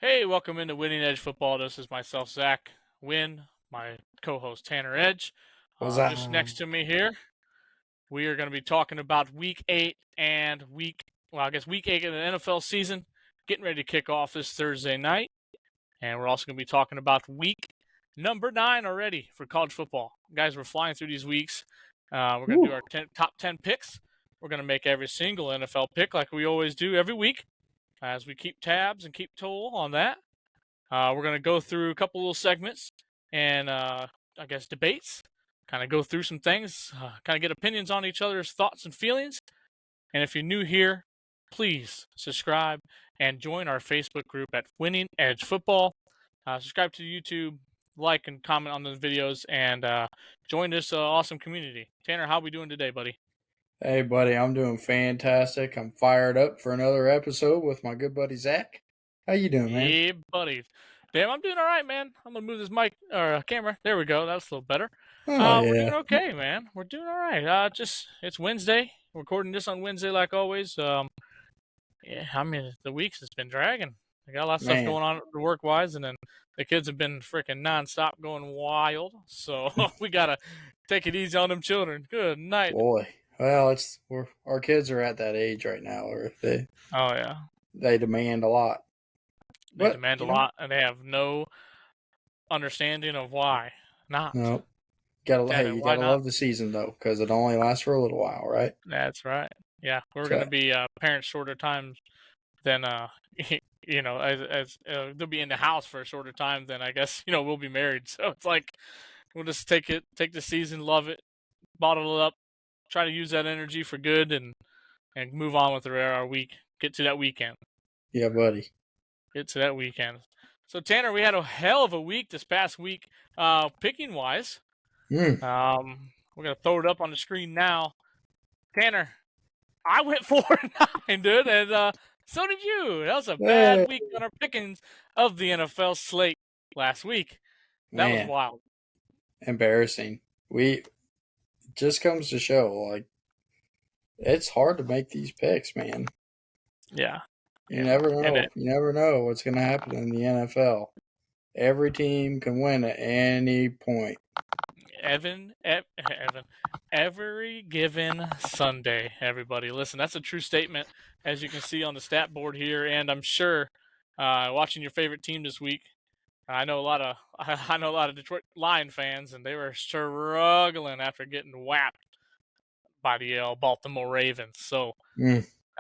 Hey, welcome into Winning Edge Football. This is myself, Zach Wynn, my co-host Tanner Edge. Was Just next to me here, we are going to be talking about Week 8 and Week 8 of the NFL season, getting ready to kick off this Thursday night. And we're also going to be talking about Week number 9 already for college football. Guys, we're flying through these weeks. We're going to do our top 10 picks. We're going to make every single NFL pick like we always do every week, as we keep tabs and keep toll on that. We're going to go through a couple little segments and debates, kind of go through some things, kind of get opinions on each other's thoughts and feelings. And if you're new here, please subscribe and join our Facebook group at Winning Edge Football. Subscribe to YouTube, like and comment on those videos, and join this awesome community. Tanner, how we doing today, buddy? Hey, buddy, I'm doing fantastic. I'm fired up for another episode with my good buddy Zach. How you doing, man? Hey, buddy. Damn, I'm doing all right, man. I'm gonna move this mic or camera. There we go. That's a little better. Oh We're doing yeah, okay, man. We're doing all right. It's Wednesday. We're recording this on Wednesday, like always. Yeah, I mean the weeks has been dragging. I got a lot of stuff man, going on work wise, and then the kids have been freaking nonstop going wild. So we gotta take it easy on them children. Good night. boy. Well, our kids are at that age right now where Oh yeah, they demand a lot. they But demand a lot, and they have no understanding of why not. no, Damn you why gotta not? love the season though, because it only lasts for a little while, right? That's right. Yeah, we're So, gonna be parents shorter times than as they'll be in the house for a shorter time than I guess we'll be married. So it's like we'll just take the season, love it, bottle it up, try to use that energy for good, and move on with our week. Get to that weekend. yeah, buddy. Get to that weekend. So Tanner, we had a hell of a week this past week, picking wise. Mm. We're gonna throw it up on the screen now. Tanner, I went 4-9, dude, and so did you. That was a bad week on our pickings of the NFL slate last week. That was Man, wild. embarrassing. We just comes to show like it's hard to make these picks, man. Yeah. You never know. You never know what's going to happen in the NFL. Every team can win at any point. Evan, every given Sunday, everybody. Listen, that's a true statement, as you can see on the stat board here, and I'm sure watching your favorite team this week, I know a lot of Detroit Lion fans, and they were struggling after getting whacked by the Baltimore Ravens. So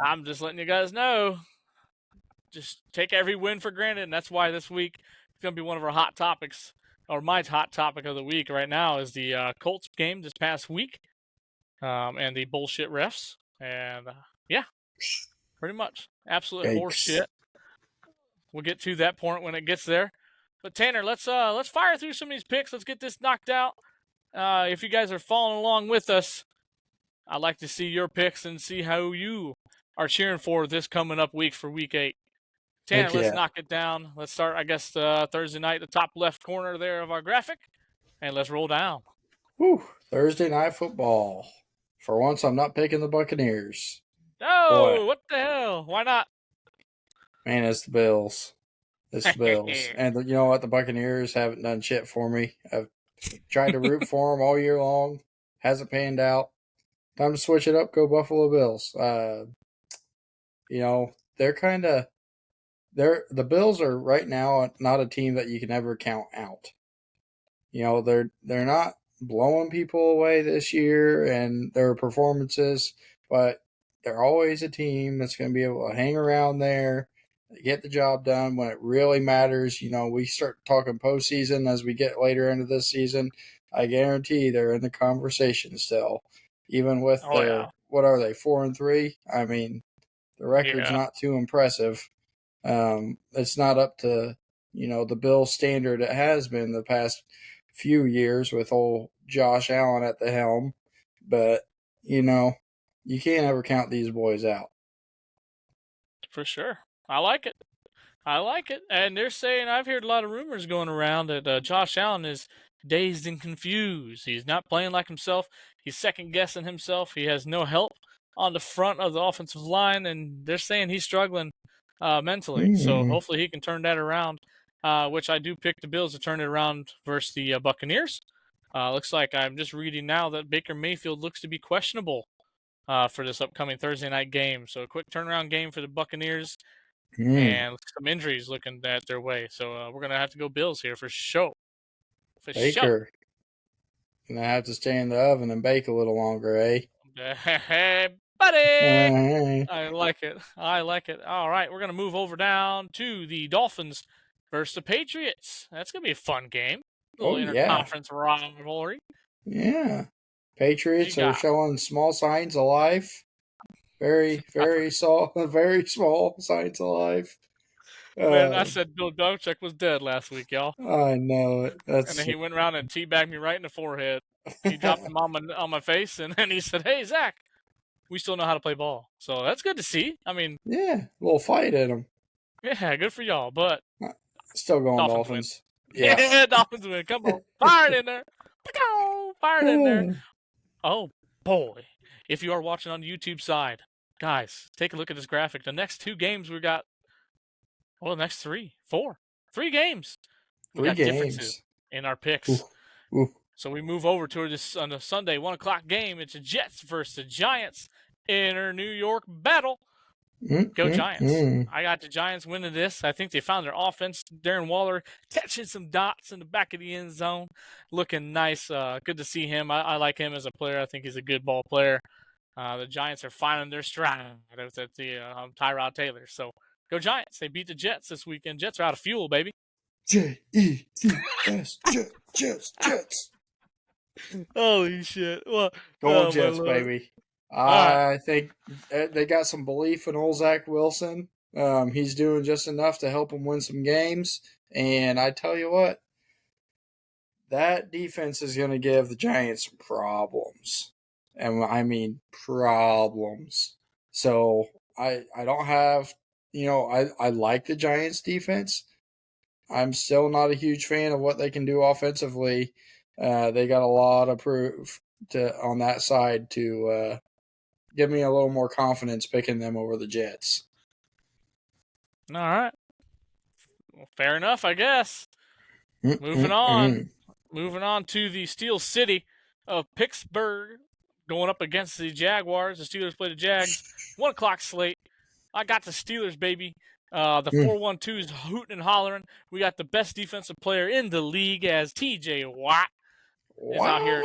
I'm just letting you guys know, just take every win for granted, and that's why this week it's going to be one of our hot topics, or my hot topic of the week right now is the Colts game this past week, and the bullshit refs, and yeah, pretty much absolute horse shit. We'll get to that point when it gets there. But Tanner, let's fire through some of these picks. Let's get this knocked out. If you guys are following along with us, I'd like to see your picks and see how you are cheering for this coming up week for Week 8. Tanner, let's knock it down. Let's start, I guess, Thursday night, the top left corner there of our graphic, and let's roll down. Whew, Thursday night football. For once, I'm not picking the Buccaneers. Oh, what the hell? Why not? Man, it's the Bills. It's the Bills. And you know what? The Buccaneers haven't done shit for me. I've tried to root for them all year long. Hasn't panned out. Time to switch it up. Go Buffalo Bills. The Bills are right now not a team that you can ever count out. They're not blowing people away this year and their performances, but they're always a team that's going to be able to hang around there, get the job done when it really matters. We start talking postseason as we get later into this season. I guarantee they're in the conversation still, even with what are they, 4-3? I mean, the record's not too impressive. It's not up to, the Bills standard it has been the past few years with old Josh Allen at the helm. But, you can't ever count these boys out. For sure. I like it. And they're saying, I've heard a lot of rumors going around that Josh Allen is dazed and confused. He's not playing like himself. He's second-guessing himself. He has no help on the front of the offensive line, and they're saying he's struggling mentally. So hopefully he can turn that around. Which I do pick the Bills to turn it around versus the Buccaneers. Looks like I'm just reading now that Baker Mayfield looks to be questionable for this upcoming Thursday night game. So a quick turnaround game for the Buccaneers, and some injuries looking at their way. So we're gonna have to go Bills here for sure. For sure. Baker. Gonna have to stay in the oven and bake a little longer, eh? Hey, buddy! Uh, I like it. I like it. All right, we're gonna move over down to the Dolphins versus the Patriots. That's gonna be a fun game. A little oh yeah, interconference rivalry. yeah. Who you Patriots are got? showing small signs of life. Very, very small, very small signs of life. Man, I Uh, said Bill Belichick was dead last week, y'all, I know it. and then That's he went around and teabagged me right in the forehead. He dropped him on my face, and then he said, "Hey, Zach, we still know how to play ball." So that's good to see. I mean, yeah, a little fight in them. yeah, good for y'all. But Still going Dolphins win. Dolphins. Yeah. Yeah, Dolphins win. Come on, fire it in there. Fire it in there. Oh boy, if you are watching on the YouTube side, guys, take a look at this graphic. The next two games we got. Well, the next three games. We Three got differences games. in our picks. Ooh, ooh. So we move over to this on the Sunday 1:00 game. It's the Jets versus the Giants in our New York battle. Go Giants! I got the Giants winning this. I think they found their offense. Darren Waller catching some dots in the back of the end zone, looking nice. Good to see him. I like him as a player. I think he's a good ball player. The Giants are finding their stride at the Tyrod Taylor. So go Giants! They beat the Jets this weekend. Jets are out of fuel, baby. Jets, Jets, Jets. Holy shit! Well, Going Jets, baby. All right. I think they got some belief in old Zach Wilson. He's doing just enough to help them win some games. And I tell you what, that defense is going to give the Giants some problems. And I mean problems. So I don't have, I like the Giants defense. I'm still not a huge fan of what they can do offensively. They got a lot of proof on that side to give me a little more confidence picking them over the Jets. All right. Well, fair enough, I guess. Moving on to the Steel City of Pittsburgh, going up against the Jaguars. The Steelers play the Jags. 1:00 slate. I got the Steelers, baby. The 4-1-2 is hooting and hollering. We got the best defensive player in the league as T.J. Watt is out here.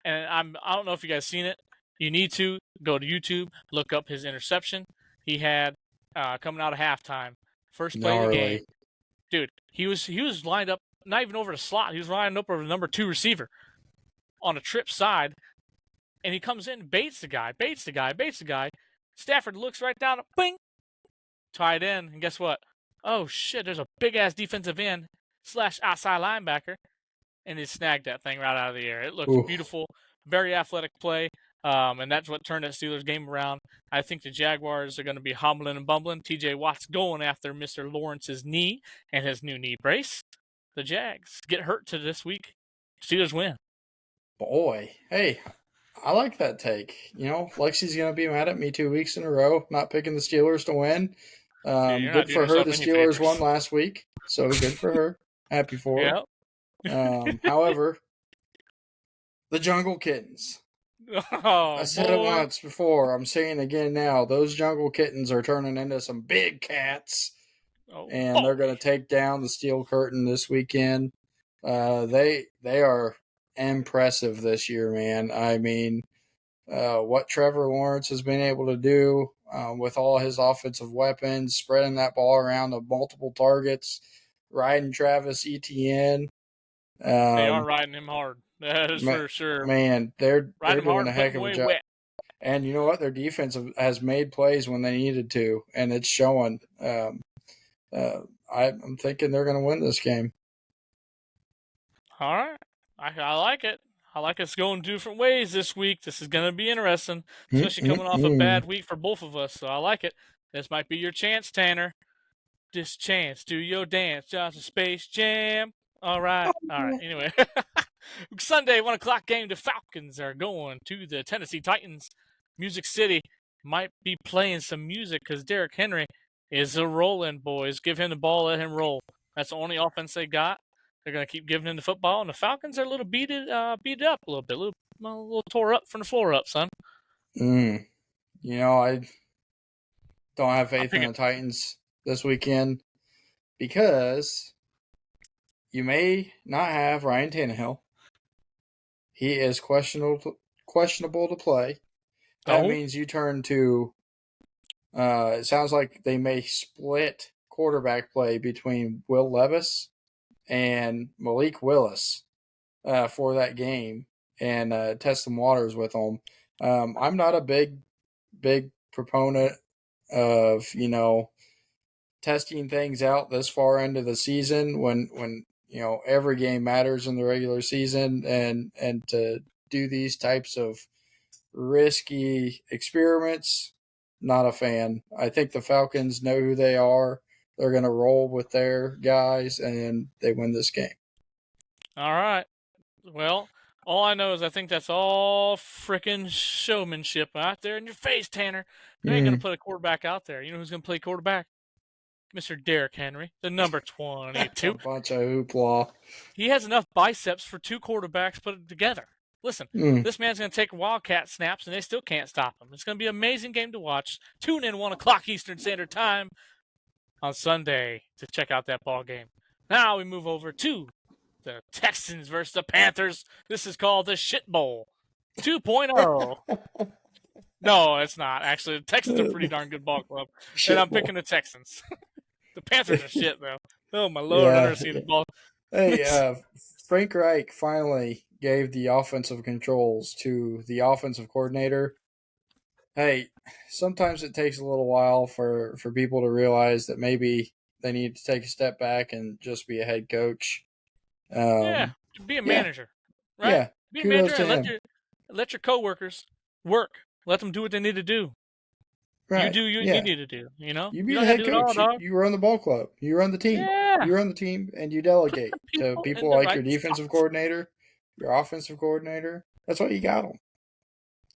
And I don't know if you guys seen it. You need to go to YouTube, look up his interception he had coming out of halftime. First play of the game. Dude, he was lined up, not even over the slot. He was lined up over the number 2 receiver on a trip side. And he comes in, baits the guy. Stafford looks right down, bing, tied in. And guess what? Oh, shit, there's a big-ass defensive end / outside linebacker. And he snagged that thing right out of the air. It looked beautiful, very athletic play. And that's what turned that Steelers game around. I think the Jaguars are going to be hobbling and bumbling. T.J. Watt's going after Mr. Lawrence's knee and his new knee brace. The Jags get hurt to this week. Steelers win. Boy, hey, I like that take. Lexi's going to be mad at me 2 weeks in a row, not picking the Steelers to win. Good for her. The Steelers won last week, so good for her. Happy for her. However, the Jungle Kittens. Oh, I said it once before. I'm saying it again now. Those Jungle Kittens are turning into some big cats, and they're going to take down the Steel Curtain this weekend. They are impressive this year, man. I mean, what Trevor Lawrence has been able to do with all his offensive weapons, spreading that ball around to multiple targets, riding Travis Etienne. They are riding him hard. That is for sure. Man, they're doing a heck of a job. Wet. And you know what? Their defense has made plays when they needed to, and it's showing. I'm thinking they're going to win this game. All right. I like it. I like us going different ways this week. This is going to be interesting, especially coming off a bad week for both of us. So I like it. This might be your chance, Tanner. This chance, do your dance, Johnson Space Jam. All right. Anyway, Sunday 1:00 game. The Falcons are going to the Tennessee Titans. Music City might be playing some music because Derrick Henry is a rolling, boys. Give him the ball, let him roll. That's the only offense they got. They're going to keep giving him the football, and the Falcons are a little beat up a little bit, a little tore up from the floor up, son. You know, I don't have I'm faith in picking. the Titans this weekend because you may not have Ryan Tannehill. He is questionable to play. That Oh, means you turn to. It sounds like they may split quarterback play between Will Levis and Malik Willis for that game and test some waters with them. I'm not a big proponent of testing things out this far into the season when every game matters in the regular season, and to do these types of risky experiments, not a fan. I think the Falcons know who they are. They're going to roll with their guys, and they win this game. all right. Well, all I know is I think that's all frickin' showmanship out there in your face, Tanner. They ain't going to put a quarterback out there. You know who's going to play quarterback? Mr. Derrick Henry, the number A 22. bunch of hoopla. He has enough biceps for two quarterbacks put together. Listen, Mm. this man's going to take Wildcat snaps, and they still can't stop him. It's going to be an amazing game to watch. Tune in 1 o'clock Eastern Standard Time on Sunday to check out that ball game. Now we move over to the Texans versus the Panthers. This is called the Shit Bowl 2.0. No, it's not. Actually, the Texans are a pretty darn good ball club, and I'm picking the Texans. The Panthers are shit, though. Oh, my Lord, I've Yeah. never seen a ball. Hey, Frank Reich finally gave the offensive controls to the offensive coordinator. Hey, sometimes it takes a little while for people to realize that maybe they need to take a step back and just be a head coach. Yeah, be a Yeah, manager, right? yeah. Be a Kudos manager to and him. let your coworkers work. Let them do what they need to do. You Right. do what you Yeah. need to do. You know, You you be don't the got to head do it all, coach. dog. You run the ball club. You run the team. Yeah, You run the team, and you put delegate the to people in people the like your right defensive spots. coordinator, your offensive coordinator. That's why you got them.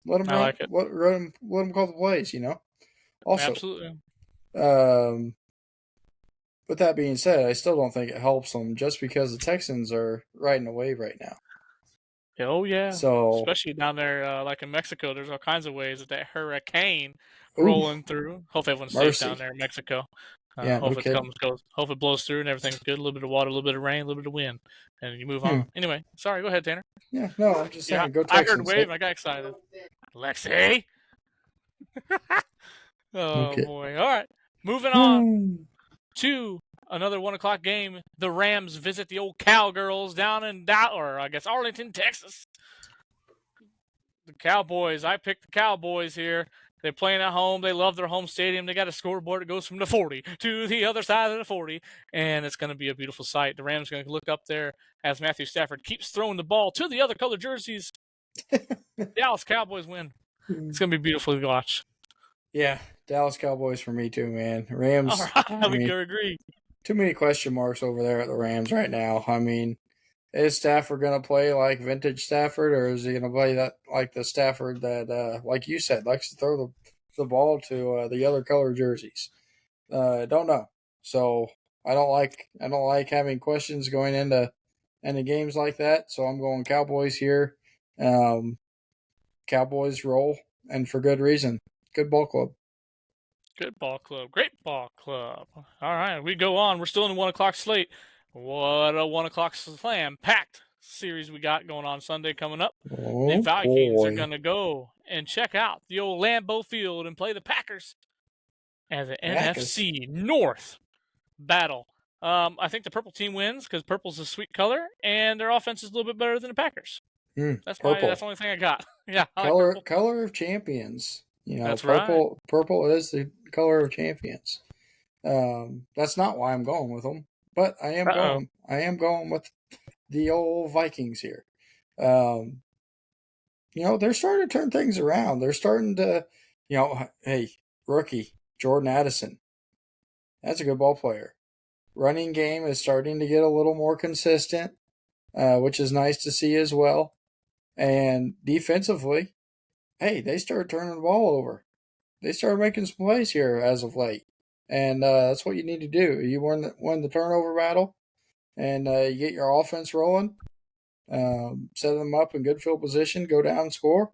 Let them I run. like it. Let them call the plays. Also, Absolutely. um, with that being said, I still don't think it helps them just because the Texans are riding a wave right now. Oh yeah, So, especially down there, like in Mexico. There's all kinds of ways with that hurricane ooh, rolling through. Hopefully everyone's safe down mercy. there in Mexico. Yeah, no Hope it kidding. goes. Hope it blows through and everything's good. A little bit of water, a little bit of rain, a little bit of wind, and you move Hmm. on. Anyway, sorry. Go ahead, Tanner. Yeah, no, I'm just Yeah, saying, go I heard Texans. wave Hey, and I got excited. Lexi. Oh okay. boy. All right. Moving on Hmm. to another 1 o'clock game. The Rams visit the old Cowgirls down in I guess Arlington, Texas. The Cowboys. I picked the Cowboys here. They're playing at home. They love their home stadium. They got a scoreboard that goes from the 40 to the other side of the 40, and it's going to be a beautiful sight. The Rams are going to look up there as Matthew Stafford keeps throwing the ball to the other color jerseys. Dallas Cowboys win. It's going to be beautiful to watch. Yeah, Dallas Cowboys for me too, man. All Rams. right, I we mean, can agree. too many question marks over there at the Rams right now. I mean, is Stafford going to play like vintage Stafford, or is he going to play that like the Stafford that, like you said, likes to throw the ball to the other color jerseys? Don't know. So I don't like having questions going into games like that. So I'm going Cowboys here. Um, Cowboys roll, and for good reason. Good ball club. Good ball club. Great ball club. All right, we go on. We're still in the 1 o'clock slate. What a 1 o'clock slam packed series we got going on Sunday coming up. The Oh Vikings are boy, going to go and check out the old Lambeau Field and play the Packers as an Packers. NFC North battle. I think the purple team wins because purple's a sweet color and their offense is a little bit better than the Packers. That's Purple. the only thing I got. Yeah, I like Color purple. color of champions. That's right. Purple is the color of champions. That's not why I'm going with them, but Uh-oh. I am going with the old Vikings here. Um, they're starting to turn things around. They're starting to, hey, rookie Jordan Addison. That's a good ball player. Running game is starting to get a little more consistent, which is nice to see as well. And defensively, hey, they started turning the ball over. They started making some plays here as of late. and that's what you need to do. You win the turnover battle, and you get your offense rolling, set them up in good field position, go down and score.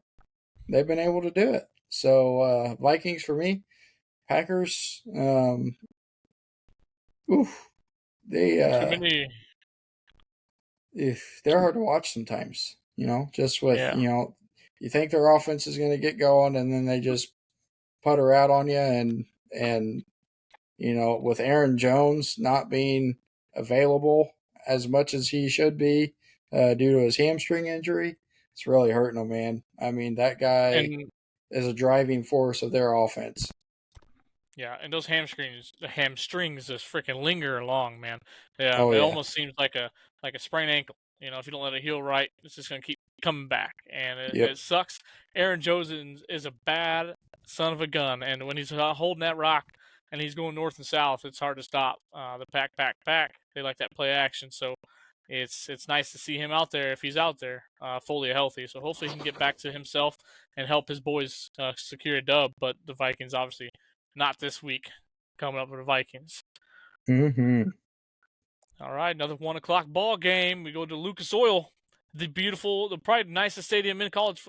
They've been able to do it. So Vikings for me, Packers. Oof, they Too many. they're hard to watch sometimes. Just with Yeah. you think their offense is going to get going, and then they just putter out on you, and with Aaron Jones not being available as much as he should be due to his hamstring injury, it's really hurting him, man. I mean, that guy And is a driving force of their offense. yeah, and those hamstrings just freaking linger along, man. Yeah, Oh it yeah, almost seems like a sprained ankle. If you don't let it heal right, it's just gonna keep coming back, and yep. it sucks. Aaron Jones is a bad son of a gun, and when he's holding that rock and he's going north and south, it's hard to stop. The pack. They like that play action, so it's nice to see him out there if he's out there, fully healthy. So hopefully he can get back to himself and help his boys secure a dub. But the Vikings obviously not this week. Coming up with the Vikings. Mm-hmm. All right, another 1 o'clock ball game. We go to Lucas Oil, the probably nicest stadium in college.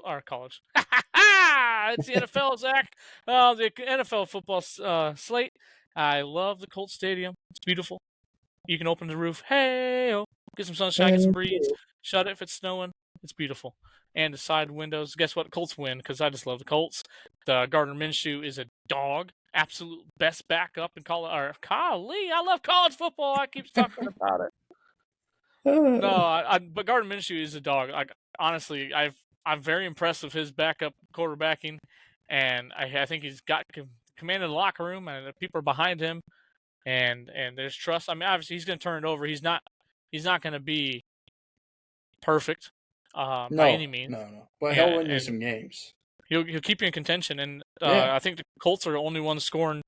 It's the NFL, Zach. The NFL football slate. I love the Colts Stadium. It's beautiful. You can open the roof. Hey, get some sunshine, get some breeze. Shut it if it's snowing. It's beautiful. And the side windows. Guess what? Colts win because I just love the Colts. The Gardner Minshew is a dog. Absolute best backup in college. Or golly, I love college football. I keep talking about it. No, but Gardner Minshew is a dog. Like honestly, I'm very impressed with his backup quarterbacking, and I think he's got command of the locker room, and the people are behind him, and there's trust. I mean, obviously he's going to turn it over. He's not going to be perfect by No, any means. no. But he'll Yeah, win you and some games. he'll keep you in contention. And Yeah, I think the Colts are the only ones scoring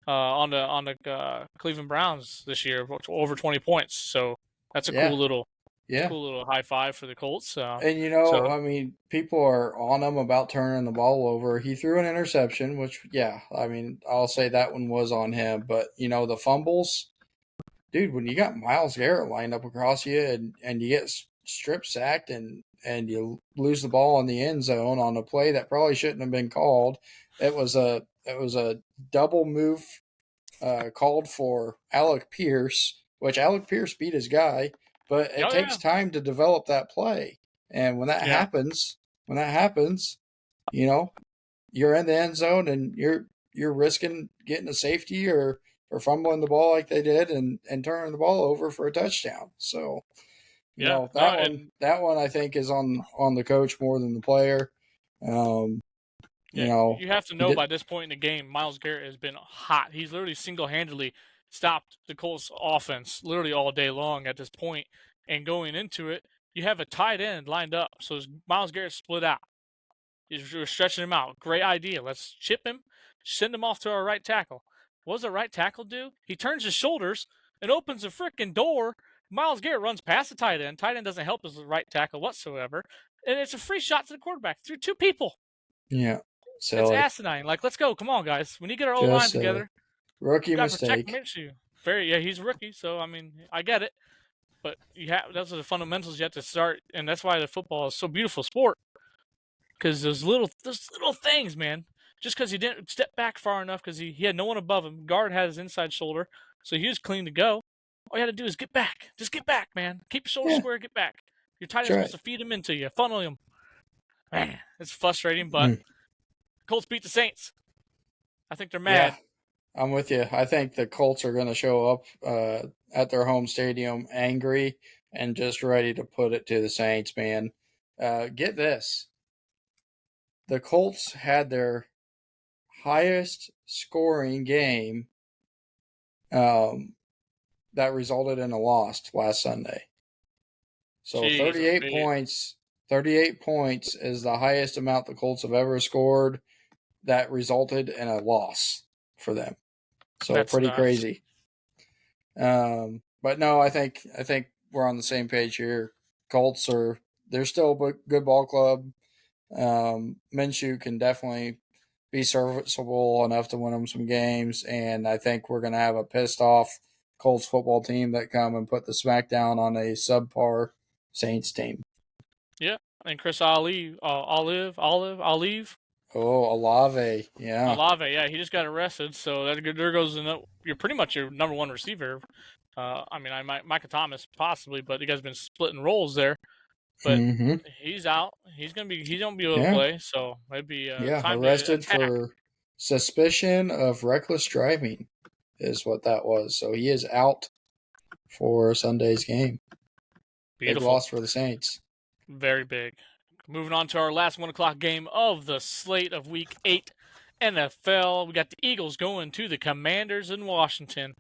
on the Cleveland Browns this year, over 20 points. So that's a yeah, yeah. cool little high five for the Colts. And So I mean, people are on him about turning the ball over. He threw an interception, which, yeah, I mean, I'll say that one was on him. But the fumbles, dude, when you got Miles Garrett lined up across you, and you get strip sacked, and you lose the ball in the end zone on a play that probably shouldn't have been called. It was a double move called for Alec Pierce, which Alec Pierce beat his guy, but it oh takes time to develop that play. And when that yeah, happens, you know, you're in the end zone, and you're risking getting a safety, or fumbling the ball like they did, and turning the ball over for a touchdown. So, yeah, no, that one I think is on the coach more than the player. Um, yeah, you know, you have to he know did by this point in the game, Miles Garrett has been hot. He's literally single-handedly stopped the Colts offense literally all day long at this point. And going into it, you have a tight end lined up, so Miles Garrett split out. You're stretching him out. Great idea. Let's chip him, send him off to our right tackle. What does the right tackle do? He turns his shoulders and opens a freaking door. Miles Garrett runs past the tight end. Tight end doesn't help his right tackle whatsoever. And it's a free shot to the quarterback through two people. Yeah, It's silly, asinine. Like, let's go. Come on, guys. We need to get our O line just silly, together. rookie We got to protect mistake. Minshew. He's a rookie, so I mean, I get it. But those are the fundamentals you have to start, and that's why the football is so beautiful sport. Because those little things, man. Just because he didn't step back far enough, because he had no one above him. Guard had his inside shoulder, so he was clean to go. All you had to do is get back. Just get back, man. Keep your shoulder Yeah, square. Get back. Your tight that's end's supposed right. to feed him into you, funnel him. Man, it's frustrating, but Mm, Colts beat the Saints. I think they're yeah, mad. I'm with you. I think the Colts are going to show up at their home stadium angry and just ready to put it to the Saints, man. Get this. The Colts had their highest scoring game um, that resulted in a loss last Sunday. So Jeez, 38 points. 38 points is the highest amount the Colts have ever scored that resulted in a loss for them. So that's pretty nuts. crazy. But no, I think we're on the same page here. Colts they're still a good ball club. Minshew can definitely be serviceable enough to win them some games. And I think we're going to have a pissed off Colts football team that come and put the smackdown on a subpar Saints team. Yeah, and Chris Olive. Oh, Olave, yeah. Olave, yeah, he just got arrested, so there goes you're pretty much your number one receiver. I mean, Micah Thomas possibly, but you guys have been splitting roles there. But Mm-hmm. he's out. He don't be able to Yeah, play, so maybe yeah. time to Arrested attack. for suspicion of reckless driving is what that was. So he is out for Sunday's game. Big Beautiful, loss for the Saints. very big. Moving on to our last 1 o'clock game of the slate of Week 8 NFL. We got the Eagles going to the Commanders in Washington.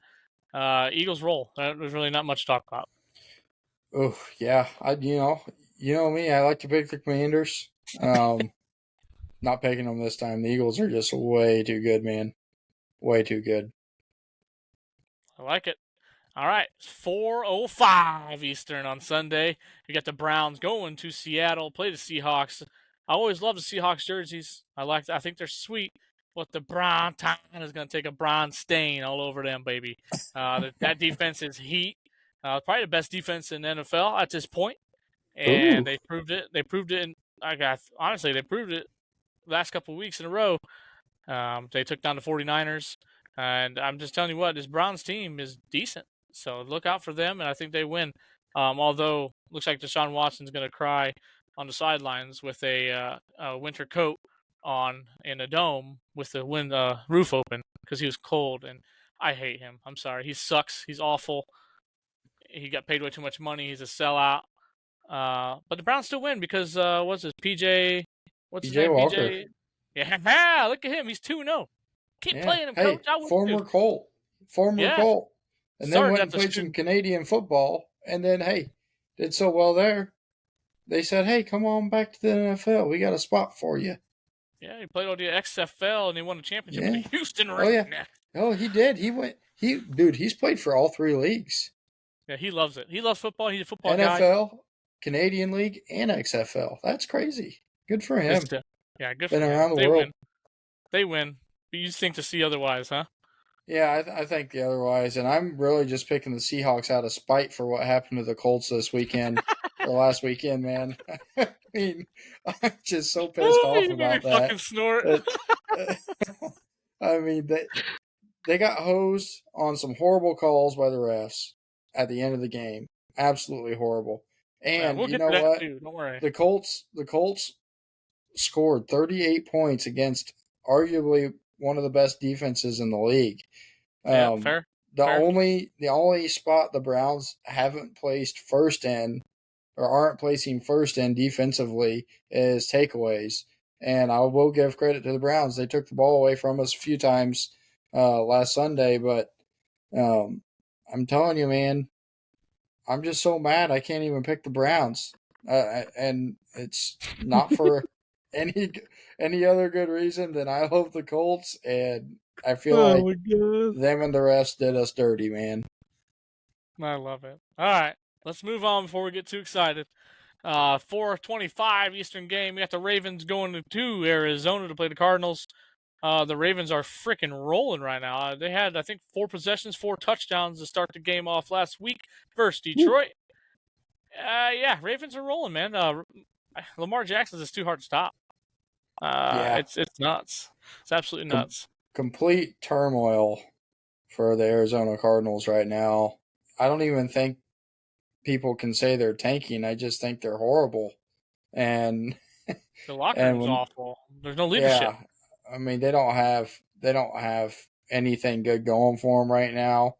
Eagles roll. There's really not much to talk about. Oh yeah, you know me. I like to pick the Commanders. Not picking them this time. The Eagles are just way too good, man. Way too good. I like it. All right, 4:05 Eastern on Sunday. You got the Browns going to Seattle, play the Seahawks. I always love the Seahawks jerseys. I think they're sweet, but the Brown Town is going to take a bronze stain all over them, baby. That defense is heat. Probably the best defense in the NFL at this point, and Ooh, they proved it. They proved it. Honestly, they proved it last couple of weeks in a row. They took down the 49ers, and I'm just telling you what, this Browns team is decent. So look out for them, and I think they win. Although looks like Deshaun Watson's going to cry on the sidelines with a winter coat on in a dome with the roof open because he was cold, and I hate him. I'm sorry, he sucks. He's awful. He got paid way too much money. He's a sellout. But the Browns still win because what's his PJ? What's his PJ name? Walker. PJ. Yeah, look at him. He's 2-0. Keep Yeah. playing him, Hey, coach. I would too. former Colt. Former Yeah, Colt. And then started went at and the played some student. Canadian football. And then, hey, did so well there. They said, hey, come on back to the NFL. We got a spot for you. Yeah, he played on the XFL and he won a championship with Yeah. the Houston Oh, yeah. Roughnecks. Oh, he did. He's played for all three leagues. Yeah, he loves it. He loves football. He's a football guy. NFL, Canadian League, and XFL. That's crazy. Good for him. Yeah, good Been for him. around the They world. win. They win. But you think to see otherwise, huh? Yeah, I think the otherwise, and I'm really just picking the Seahawks out of spite for what happened to the Colts this weekend or last weekend, man. I mean, I'm just so pissed off You made me about that. fucking snort. I mean, they got hosed on some horrible calls by the refs at the end of the game. Absolutely horrible. Yeah, And we'll you get to know that what? too. Don't worry. The Colts scored 38 points against arguably one of the best defenses in the league. Yeah, Um, fair. the Fair. only spot the Browns haven't placed first in or aren't placing first in defensively is takeaways. And I will give credit to the Browns. They took the ball away from us a few times last Sunday, but I'm telling you, man, I'm just so mad I can't even pick the Browns. And it's not for any any other good reason than I love the Colts, and I feel like my god. them and the refs did us dirty, man. I love it. All right, let's move on before we get too excited. 4:25 Eastern game. We got the Ravens going to Arizona to play the Cardinals. The Ravens are freaking rolling right now. They had, I think, 4 possessions, 4 touchdowns to start the game off last week versus Woo. Detroit. Yeah, Ravens are rolling, man. Lamar Jackson's is too hard to stop. Yeah, It's nuts. It's absolutely com- nuts. complete turmoil for the Arizona Cardinals right now. I don't even think people can say they're tanking. I just think they're horrible. And The locker and room's when awful. There's no leadership. yeah, I mean they don't have anything good going for them right now.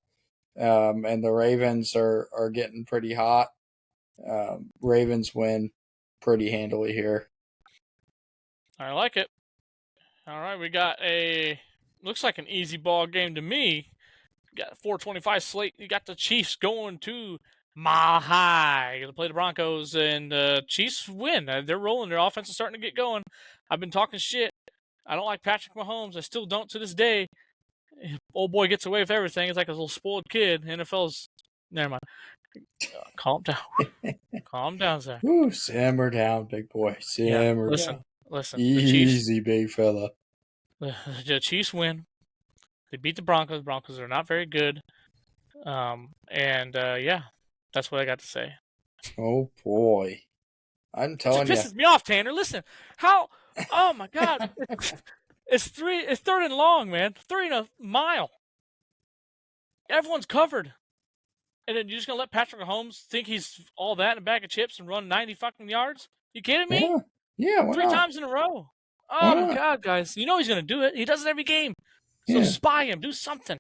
And the Ravens are getting pretty hot. Ravens win pretty handily here. I like it. All right, we got looks like an easy ball game to me. You got a 4:25 slate. You got the Chiefs going to Mile High to play the Broncos, and the Chiefs win. They're rolling. Their offense is starting to get going. I've been talking shit. I don't like Patrick Mahomes. I still don't to this day. Old boy gets away with everything. It's like a little spoiled kid. NFL's never mind. Calm down. Calm down, Zach. Woo, simmer down, big boy. Yeah, Simmer listen, down. listen. The Chiefs, Easy, big fella. The Chiefs win. They beat the Broncos. Broncos are not very good. Yeah, that's what I got to say. Oh boy, I'm It just telling you. pisses me off, Tanner. Listen, how? Oh my God, it's third and long, man. 3 and a mile. Everyone's covered, and then you're just gonna let Patrick Mahomes think he's all that in a bag of chips and run 90 fucking yards? You kidding me? Yeah, yeah. Why Three not? times in a row. Why Oh my not? God, guys! You know he's gonna do it. He does it every game. So Yeah, spy him. Do something.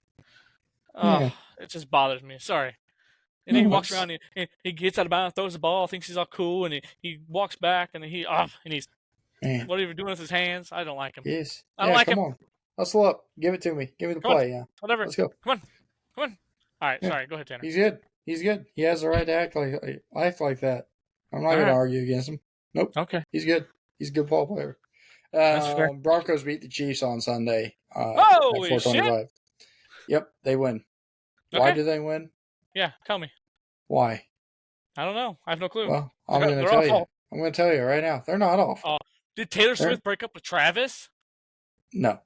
Oh, yeah. it just bothers me. Sorry. And then he No, walks it's around and he gets out of bounds, throws the ball, thinks he's all cool, and he walks back and he's man. whatever doing with his hands. I don't like him. Yes. I don't Yeah. like Come him. on. Hustle up. Give it to me. Give me the Come on, play. Yeah. whatever. Let's go. Come on, come on. All right, Yeah. sorry. Go ahead, Tanner. He's good. He's good. He has the right to act like that. I'm not All going to right. argue against him. Nope. Okay, He's good. He's a good ball player. that's fair. Broncos beat the Chiefs on Sunday at Holy shit! 425. Yep, they win. Why Okay. did they win? Yeah, tell me. Why? I don't know. I have no clue. Well, I'm going to They're tell you. awful. I'm going to tell you right now. They're not awful. Did Taylor They're, Swift break up with Travis? no,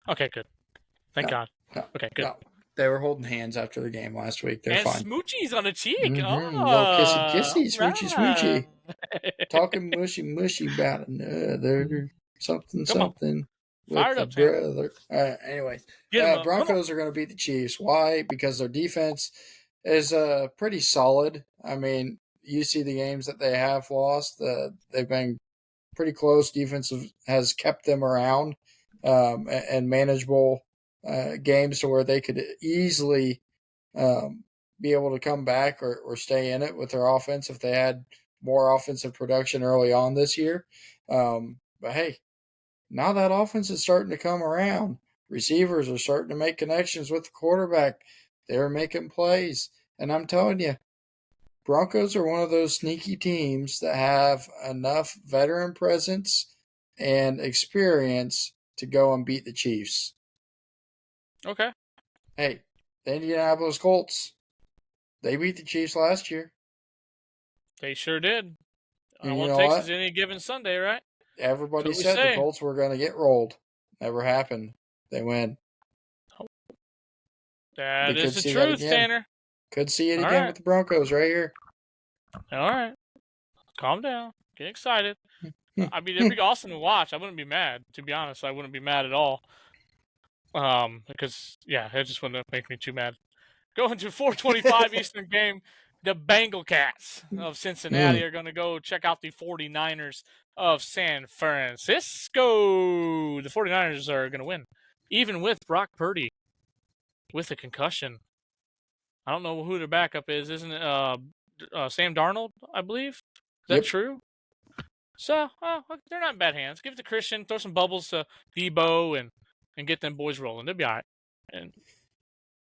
Okay, good. Thank no, God. no. Okay, good. No. They were holding hands after the game last week. They're And fine. smoochies on the cheek. Little kissy kissy, smoochy smoochy. Right. Talking mushy about another something Come on. something Fire with it a up, Tanner. brother. Anyways, Get him up. Come on. Broncos are going to beat the Chiefs. Why? Because their defense is pretty solid. I mean, you see the games that they have lost. They've been pretty close. Defensive has kept them around and manageable games to where they could easily be able to come back or stay in it with their offense if they had more offensive production early on this year. But hey, now that offense is starting to come around. Receivers are starting to make connections with the quarterback. They're making plays. And I'm telling you, Broncos are one of those sneaky teams that have enough veteran presence and experience to go and beat the Chiefs. Okay. Hey, the Indianapolis Colts, they beat the Chiefs last year. They sure did. And All you it know takes what? is any given Sunday, right? Everybody That's what we said the say. Colts were going to get rolled. Never happened. They win. That We is could the see that truth, again. Tanner. Could see it All again right. with the Broncos right here. All right. Calm down. Get excited. I mean, it'd be awesome to watch. I wouldn't be mad. To be honest, I wouldn't be mad at all. Because yeah, it just wouldn't make me too mad. Going to 4:25 Eastern game, the Bengal Cats of Cincinnati are going to go check out the 49ers of San Francisco. The 49ers are going to win, even with Brock Purdy with a concussion. I don't know who their backup is. Isn't it Sam Darnold, I believe? Is that Yep. true? So, they're not in bad hands. Give it to Christian. Throw some bubbles to Debo and get them boys rolling. They'll be all right. And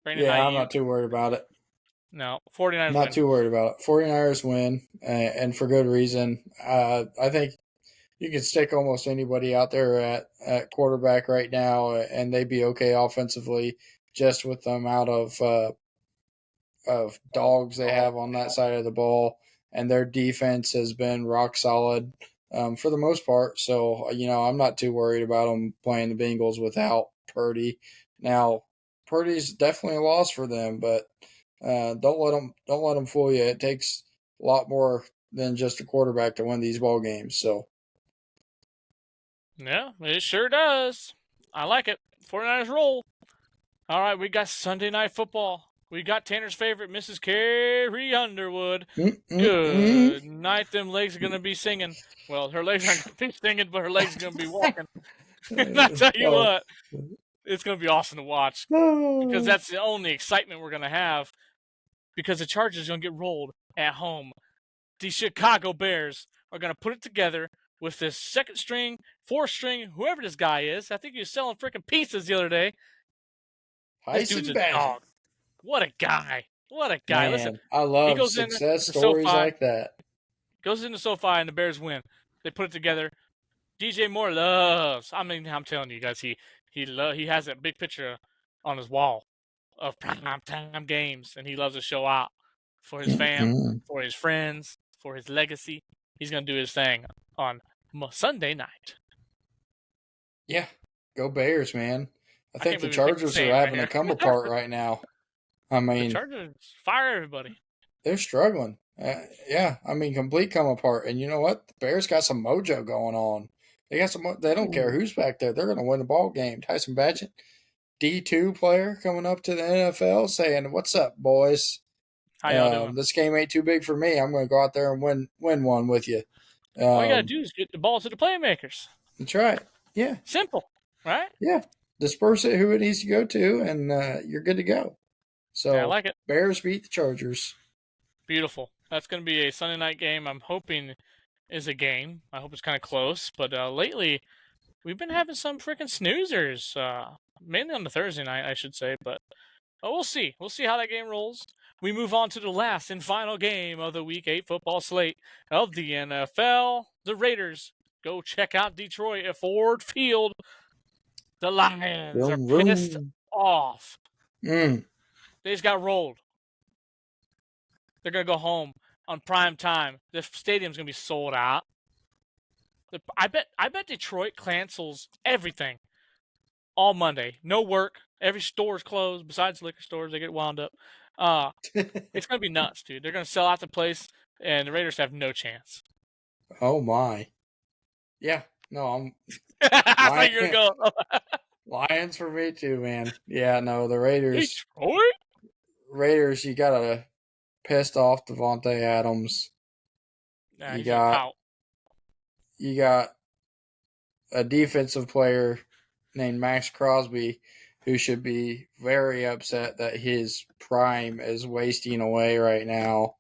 Brandon Yeah, I'm Ayuk. not too worried about it. No, 49ers Not win. too worried about it. 49ers win, and for good reason. I think you can stick almost anybody out there at quarterback right now, and they'd be okay offensively just with the amount of dogs they have on that side of the ball, and their defense has been rock solid for the most part. So I'm not too worried about them playing the Bengals without Purdy. Now, Purdy's definitely a loss for them, but don't let them fool you. It takes a lot more than just a quarterback to win these ball games. So Yeah, it sure does. I like it. 49ers roll. All right, we got Sunday Night Football. We got Tanner's favorite, Mrs. Carrie Underwood. Good night. Them legs are going to be singing. Well, her legs aren't going to be singing, but her legs are going to be walking. And I tell you what, it's going to be awesome to watch because that's the only excitement we're going to have because the Chargers are going to get rolled at home. The Chicago Bears are going to put it together with this second string, fourth string, whoever this guy is. I think he was selling freaking pizzas the other day. This dude's a dog. What a guy. What a guy. Man, Listen, I he love goes success into stories SoFi, like that. goes into SoFi, and the Bears win. They put it together. DJ Moore loves. I mean, I'm telling you guys, he has that big picture on his wall of prime time games, and he loves to show out for his fam, for his friends, for his legacy. He's gonna do his thing on Sunday night. Yeah, Go Bears, man. I I think can't the believe we picked the Chargers are same right having a here. come apart right now. I The mean, Chargers fire everybody. they're struggling. Yeah, I mean, complete come apart. And you know what? The Bears got some mojo going on. They got some. They don't care Ooh. who's back there. They're going to win the ball game. Tyson Badgett, D2 player, coming up to the NFL, saying, "What's up, boys? How y'all doing? This game ain't too big for me. I'm going to go out there and win one with you." All you gotta do is get the ball to the playmakers. That's right. Yeah, Simple, right? yeah. Disperse it who it needs to go to, and you're good to go. Yeah, I So like it. Bears beat the Chargers. Beautiful. That's gonna be a Sunday night game. I'm hoping is a game. I hope it's kind of close. But lately, we've been having some freaking snoozers. Mainly on the Thursday night, I should say. But we'll see. We'll see how that game rolls. We move on to the last and final game of the Week 8 football slate of the NFL. The Raiders go check out Detroit at Ford Field. The Lions are Vroom, pissed vroom. off. Mm. They just got rolled. They're going to go home on prime time. The stadium's going to be sold out. I bet Detroit cancels everything all Monday. No work. Every store's closed besides liquor stores. They get wound up. It's going to be nuts, dude. They're going to sell out the place, and the Raiders have no chance. Oh my. Yeah. No, I'm I thought you were going to go. Lions for me too, man. Yeah, no, the Raiders. Detroit? Raiders, you got a pissed off Devontae Adams. Nah, You he's going to got pout. you got a defensive player named Max Crosby who should be very upset that his prime is wasting away right now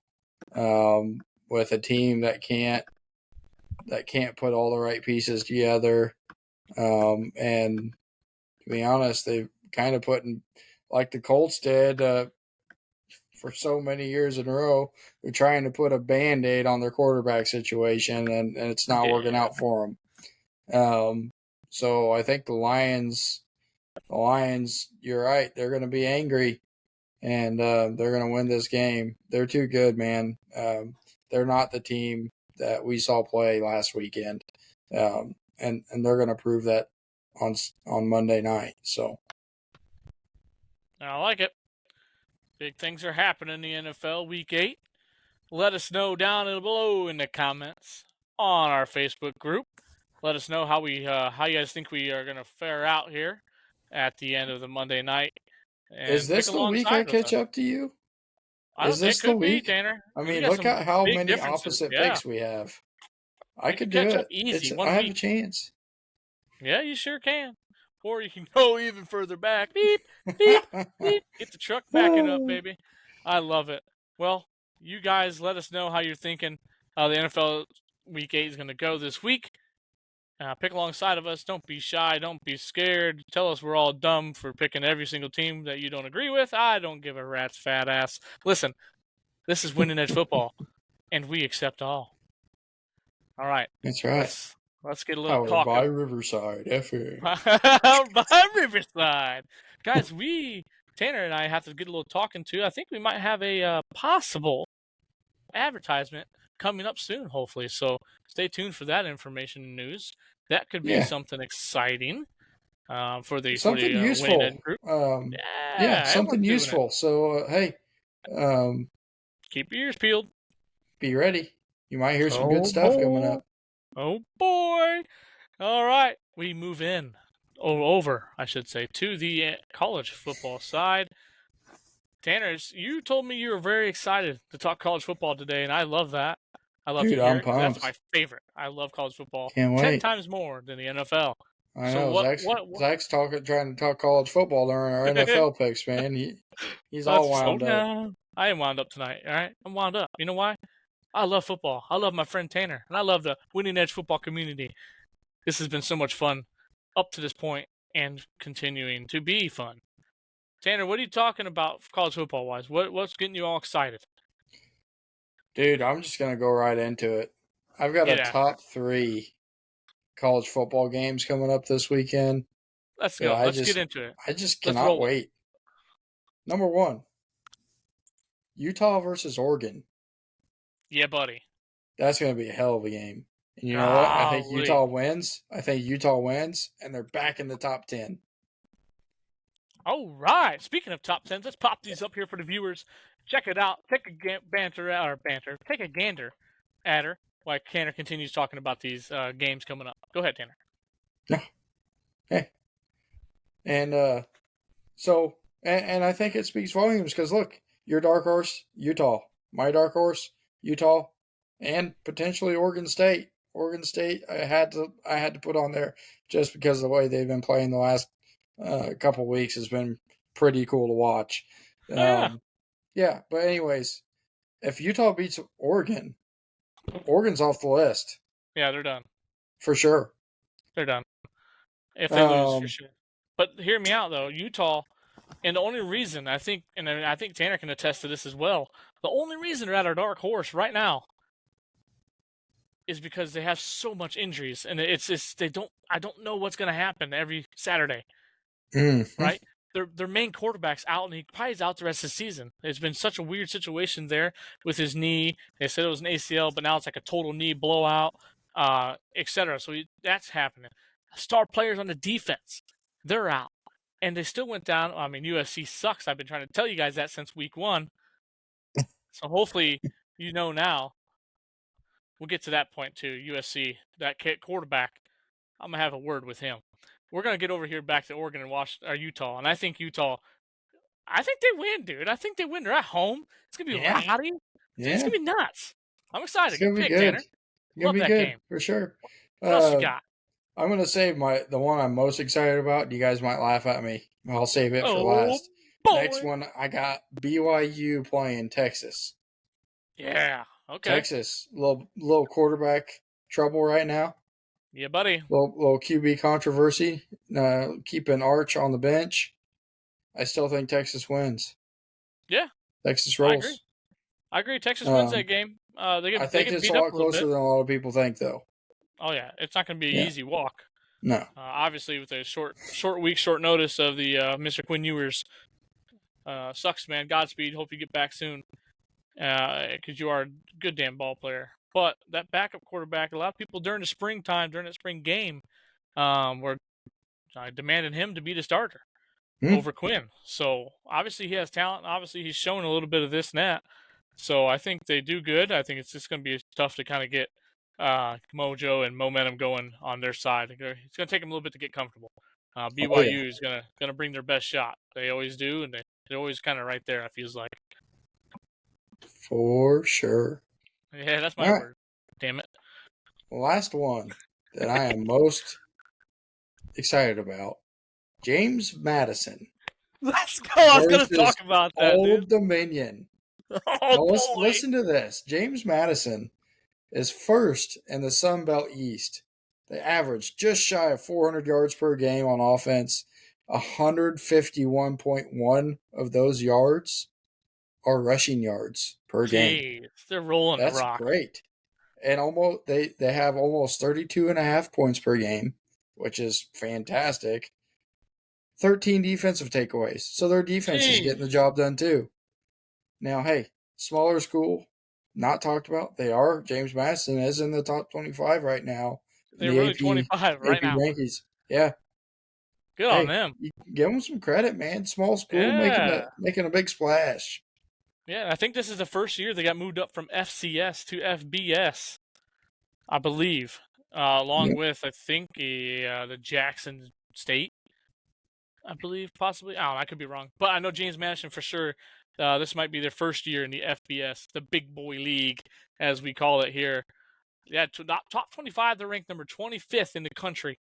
with a team that can't put all the right pieces together. And to be honest, they've kind of put in, like the Colts did for so many years in a row, they're trying to put a Band-Aid on their quarterback situation, and it's not working out for them. So I think the Lions, you're right, they're going to be angry, and they're going to win this game. They're too good, man. They're not the team that we saw play last weekend, and they're going to prove that on Monday night. So I like it. Big things are happening in the NFL Week 8. Let us know down below in the comments on our Facebook group. Let us know how you guys think we are going to fare out here at the end of the Monday night. And is this pick the week I alongside with catch us. up to you? Is Is it this the could be, week? Tanner. I We mean, got look some at how big many differences. opposite Yeah. picks we have. I We could can do catch it. up easy one I have week. a chance. Yeah, you sure can. Or you can go even further back. Beep, beep, beep. Get the truck backing up, baby. I love it. Well, you guys let us know how you're thinking how the NFL Week 8 is going to go this week. Pick alongside of us. Don't be shy. Don't be scared. Tell us we're all dumb for picking every single team that you don't agree with. I don't give a rat's fat ass. Listen, this is Winning Edge Football, and we accept all. All right. That's right. Let's get a little Powered talk by up. Riverside FM. By Riverside. Guys, Tanner and I have to get a little talking to. I think we might have a possible advertisement coming up soon, hopefully. So stay tuned for that information and news. That could be Yeah. something exciting for the Something Winning Edge useful. group. Yeah, Yeah, something everyone's doing it. useful. So, hey, Keep your ears peeled. be ready. You might hear some good stuff coming up. Oh boy! All right, we move in over, I should say, to the college football side. Tanner, you told me you were very excited to talk college football today, and I love that. I love to Dude, hear I'm it 'cause that's my pumped. favorite. I love college football Can't 10 wait. times more than the NFL. I So know. what Zach's trying to talk college football during our NFL picks, man. He's all wound up. down. I am wound up tonight, all right? I'm wound up. You know why? I love football. I love my friend Tanner, and I love the Winning Edge football community. This has been so much fun up to this point and continuing to be fun. Tanner, what are you talking about college football wise? What's getting you all excited? Dude, I'm just going to go right into it. I've got Get a after it. top 3 college football games coming up this weekend. Let's go. Let's get into it. I just Let's cannot roll it. wait. Number 1, Utah versus Oregon. Yeah, buddy. That's going to be a hell of a game. And you know what? I think Golly. Utah wins. I think Utah wins, and they're back in the top 10. All right. Speaking of top tens, let's pop these up here for the viewers. Check it out. Take a banter or banter. Take a gander at her while Tanner continues talking about these games coming up. Go ahead, Tanner. No. Hey. And so, and I think it speaks volumes because look, your dark horse, Utah. My dark horse, Utah, and potentially Oregon State. Oregon State, I had to put on there just because the way they've been playing the last couple weeks has been pretty cool to watch. Oh yeah. Yeah, but anyways, if Utah beats Oregon, Oregon's off the list Yeah, they're done. for sure. They're done. If they lose, for Um, sure. But hear me out though. Utah, and the only reason I think, and I think Tanner can attest to this as well. The only reason they're at our dark horse right now is because they have so much injuries, and it's just they don't. I don't know what's going to happen every Saturday. mhm. Right? Their main quarterback's out, and he probably is out the rest of the season. It's been such a weird situation there with his knee. They said it was an ACL, but now it's like a total knee blowout, etc. So that's happening. Star players on the defense, they're out, and they still went down. I mean, USC sucks. I've been trying to tell you guys that since week one. So hopefully, you know now. We'll get to that point too. USC, that quarterback. I'm gonna have a word with him. We're gonna get over here back to Oregon and watch Utah, and I think Utah. I think they win, dude. I think they win. They're at home. It's gonna be Yeah, rowdy. Dude, it's yeah, gonna be nuts. I'm it's excited. gonna Good be pick, good. Tanner. It's gonna Love be that good game. for sure. What else you Uh, got? I'm gonna save the one I'm most excited about. You guys might laugh at me. I'll save it for Oh last. Next boy. one, I got BYU playing Texas. Yeah. Okay. Texas, little quarterback trouble right now. Yeah, buddy. Little QB controversy. Keeping Arch on the bench. I still think Texas wins. Yeah, Texas I agree. rolls. I agree. Texas wins that Um, game. They I they think get it's a beat up lot a little closer bit. than a lot of people think, though. Oh yeah, it's not gonna be an Yeah, easy walk. no. Obviously, with a short week, short notice of the Mr. Quinn Ewers. Sucks, man. Godspeed. Hope you get back soon. Because you are a good damn ball player. But that backup quarterback, a lot of people during the springtime, during that spring game, were demanding him to be the starter Hmm. over Quinn. So obviously he has talent. Obviously he's shown a little bit of this and that. So I think they do good. I think it's just going to be tough to kind of get mojo and momentum going on their side. It's going to take them a little bit to get comfortable. Oh yeah, BYU is gonna bring their best shot. They always do, and they're always kind of right there. I feels like. for sure. Yeah, that's my All right, word. Damn it. last one that I am most excited about: James Madison Let's go. I was gonna versus talk about that, dude. Old Dominion. Oh Now boy. listen to this. James Madison is first in the Sun Belt East. They average just shy of 400 yards per game on offense. 151.1 of those yards are rushing yards per game. Jeez, they're rolling the That's rock. great. And they have almost 32 and a half points per game, which is fantastic. 13 defensive takeaways. So their defense is Jeez. getting the job done too. Now, hey, smaller school, not talked about. They are. James Madison is in the top 25 right now in They're the really 25 right AP now. rankings. Yeah. Good on Hey, them. you give them some credit, man. Small school Yeah. making a big splash. Yeah, I think this is the first year they got moved up from FCS to FBS, I believe. Along Yeah. with, I think, the Jackson State, I believe, possibly. I don't know, I could be wrong. But I know James Madison for sure. This might be their first year in the FBS, the Big Boy League, as we call it here. Yeah, top 25, they're ranked number 25th in the country.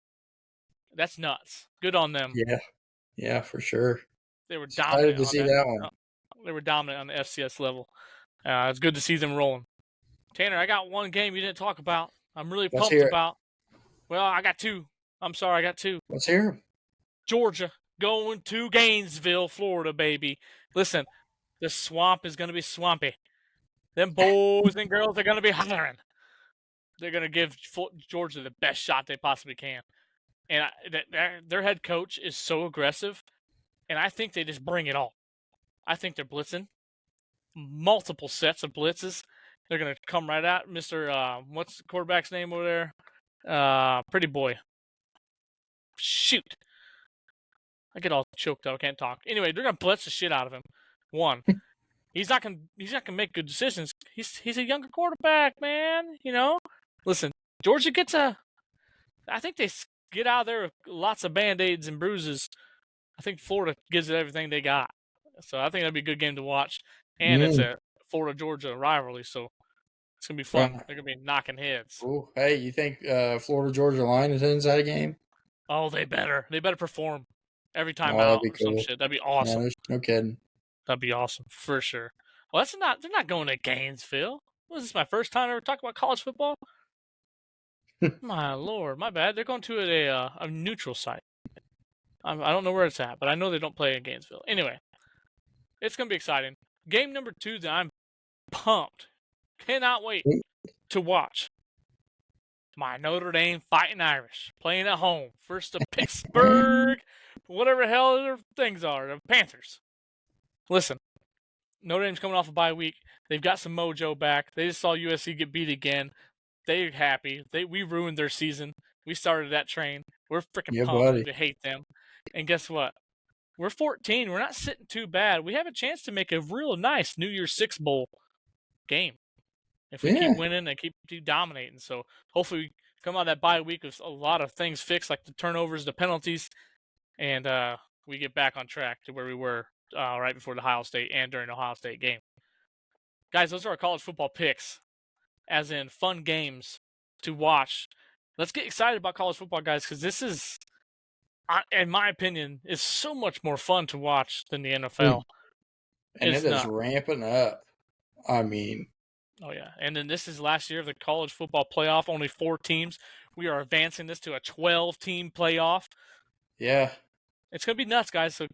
That's nuts. Good on them. Yeah. Yeah, for sure. They were Excited dominant to on see that. that one. They were dominant on the FCS level. It's good to see them rolling. Tanner, I got one game you didn't talk about. I'm really Let's pumped hear it. about. Well, I got two. I'm sorry, I got two. Let's hear them. Georgia going to Gainesville, Florida, baby. Listen, the swamp is going to be swampy. Them boys and girls are going to be hollering. They're going to give Georgia the best shot they possibly can. And their head coach is so aggressive, and I think they just bring it all. I think they're blitzing, multiple sets of blitzes, They're gonna come right out, Mister. What's the quarterback's name over there? Pretty boy. Shoot, I get all choked up. I can't talk. Anyway, they're gonna blitz the shit out of him. One, he's not gonna make good decisions. He's a younger quarterback, man. Listen, Georgia gets a. I think they get out of there with lots of band-aids and bruises. I think Florida gives it everything they got. So I think that'd be a good game to watch. And it's Mm. a Florida Georgia rivalry, so it's gonna be fun. Uh, They're gonna be knocking heads. Ooh, hey, you think Florida Georgia line is inside a game? Oh, they better. They better perform every time Oh, that'd out be or some cool. shit. That'd be No, awesome. there's no kidding. That'd be awesome for sure. Well, that's not. They're not going to Gainesville. Was this my first time ever talking about college football? My lord, my bad. They're going to a neutral site. I don't know where it's at, but I know they don't play in Gainesville. Anyway, it's gonna be exciting. Game number 2 that I'm pumped. Cannot wait to watch. My Notre Dame Fighting Irish playing at home. First to Pittsburgh, whatever the hell their things are, the Panthers. Listen, Notre Dame's coming off a bye week. They've got some mojo back. They just saw USC get beat again. They're happy. We ruined their season. We started that train. We're freaking Yeah, pumped. buddy. We hate them. And guess what? We're 14. We're not sitting too bad. We have a chance to make a real nice New Year's Six Bowl game if we Yeah, keep winning and keep dominating. So hopefully we come out of that bye week with a lot of things fixed, like the turnovers, the penalties, and we get back on track to where we were right before the Ohio State and during the Ohio State game. Guys, those are our college football picks, as in fun games to watch. Let's get excited about college football, guys, because this is, in my opinion, is so much more fun to watch than the NFL. and It's it is not. ramping up. I mean, Oh, yeah. And then this is last year of the college football playoff, only 4 teams. We are advancing this to a 12-team playoff. yeah, It's going to be nuts, guys. So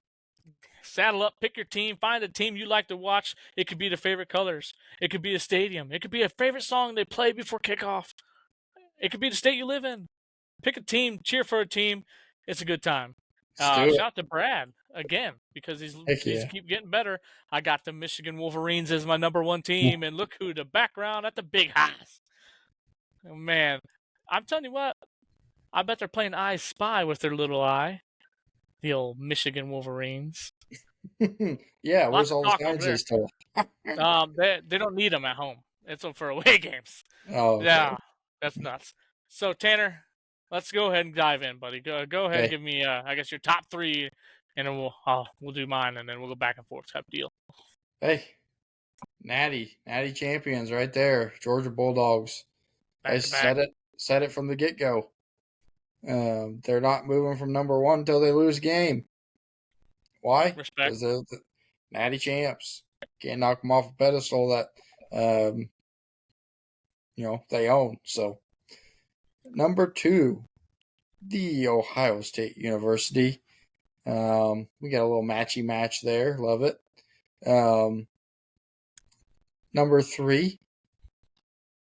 saddle up, pick your team, find a team you like to watch. It could be the favorite colors. It could be a stadium. It could be a favorite song they play before kickoff. It could be the state you live in. Pick a team, cheer for a team. It's a good time. let's do Shout it. out to Brad again because Heck he's yeah. keep getting better. I got the Michigan Wolverines as my number 1 team, and look who the background at the Big House. Oh, man, I'm telling you what, I bet they're playing I Spy with their little eye. The old Michigan Wolverines. Yeah, Lots where's of all the talk over signs they there. stole? They don't need them at home. It's for away games. Oh, okay. Yeah, that's nuts. So Tanner, let's go ahead and dive in, buddy. Go ahead and Okay. give me, I guess, your top 3, and then we'll do mine, and then we'll go back and forth type deal. Hey, Natty champions right there. Georgia Bulldogs. I Back to back. said it from the get go. They're not moving from number 1 until they lose a game. Why? Respect. Because they're the Natty champs. Can't knock them off a pedestal that they own. So number 2, the Ohio State University. We got a little matchy match there. Love it. Number 3,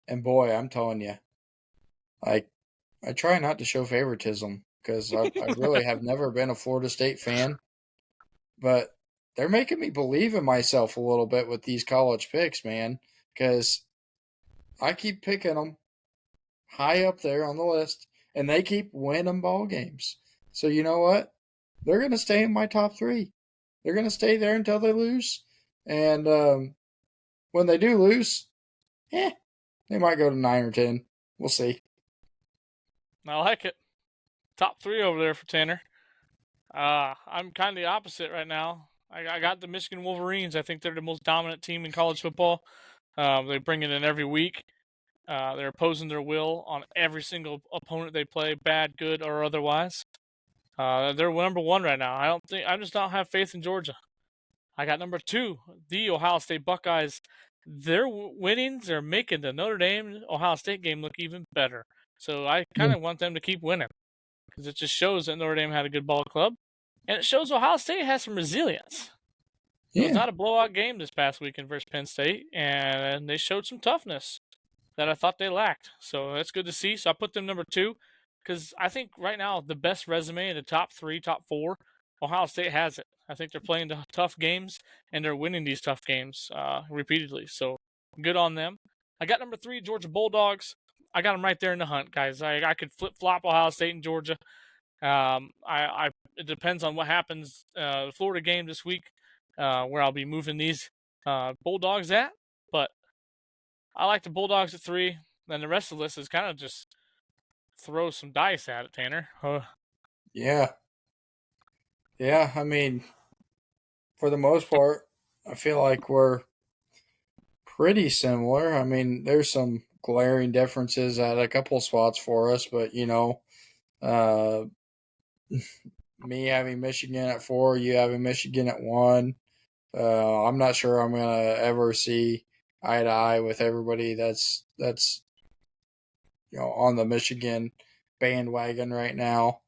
and boy, I'm telling you, I try not to show favoritism because I really have never been a Florida State fan, but they're making me believe in myself a little bit with these college picks, man, because I keep picking them high up there on the list, and they keep winning ball games. So you know what? They're going to stay in my top 3. They're going to stay there until they lose, and when they do lose, they might go to 9 or 10. We'll see. I like it. Top 3 over there for Tanner. I'm kind of the opposite right now. I got the Michigan Wolverines. I think they're the most dominant team in college football. They bring it in every week. They're opposing their will on every single opponent they play, bad, good, or otherwise. They're number 1 right now. I just don't have faith in Georgia. I got number 2, the Ohio State Buckeyes. Their winnings are making the Notre Dame Ohio State game look even better. So I kind of want them to keep winning because it just shows that Notre Dame had a good ball club, and it shows Ohio State has some resilience. It was Yeah. not a blowout game this past weekend versus Penn State, and they showed some toughness that I thought they lacked. So that's good to see. So I put them number 2 because I think right now the best resume in the top 3, top 4, Ohio State has it. I think they're playing the tough games and they're winning these tough games repeatedly. So good on them. I got number 3, Georgia Bulldogs. I got them right there in the hunt, guys. I could flip flop Ohio State and Georgia. It depends on what happens. The Florida game this week, where I'll be moving these Bulldogs at. But I like the Bulldogs at 3. Then the rest of the list is kind of just throw some dice at it, Tanner. Yeah. Yeah, I mean, for the most part, I feel like we're pretty similar. I mean, there's some glaring differences at a couple spots for us, but uh, me having Michigan at 4, you having Michigan at 1. I'm not sure I'm gonna ever see eye to eye with everybody that's on the Michigan bandwagon right now,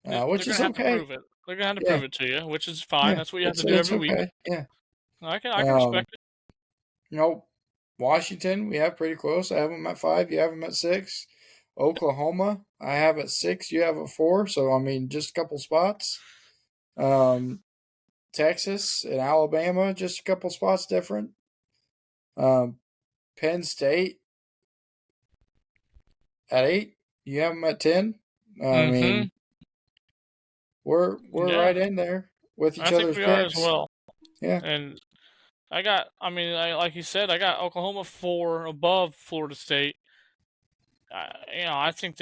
They're which gonna is have to okay. prove it. They're gonna have to Yeah, prove it to you, which is fine. yeah, That's what you have to do it's every week. okay. Yeah. I can Um, respect it. you know, Washington we have pretty close. I have them at 5. You have them at 6. Oklahoma I have at 6. You have at 4. So I mean, just a couple spots. Um, Texas and Alabama, just a couple spots different. Um, Penn State at 8. You have them at 10. I Mm-hmm. mean, we're Yeah, right in there with each I think other's we are as picks. well. Yeah. And like you said, I got Oklahoma 4 above Florida State. I think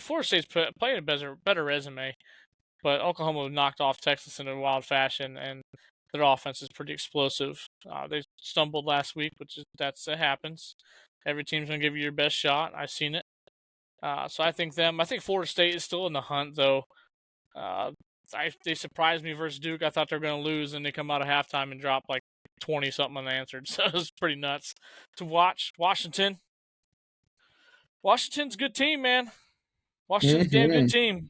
Florida State's played a better resume, but Oklahoma knocked off Texas in a wild fashion, and their offense is pretty explosive. They stumbled last week, that happens. Every team's gonna give you your best shot. I've seen it. So I think Florida State is still in the hunt, though. Uh, they surprised me versus Duke. I thought they were going to lose, and they come out of halftime and drop like 20 something unanswered. So it was pretty nuts to watch. Washington's a good team, man. Washington's a damn good Mm-hmm. team.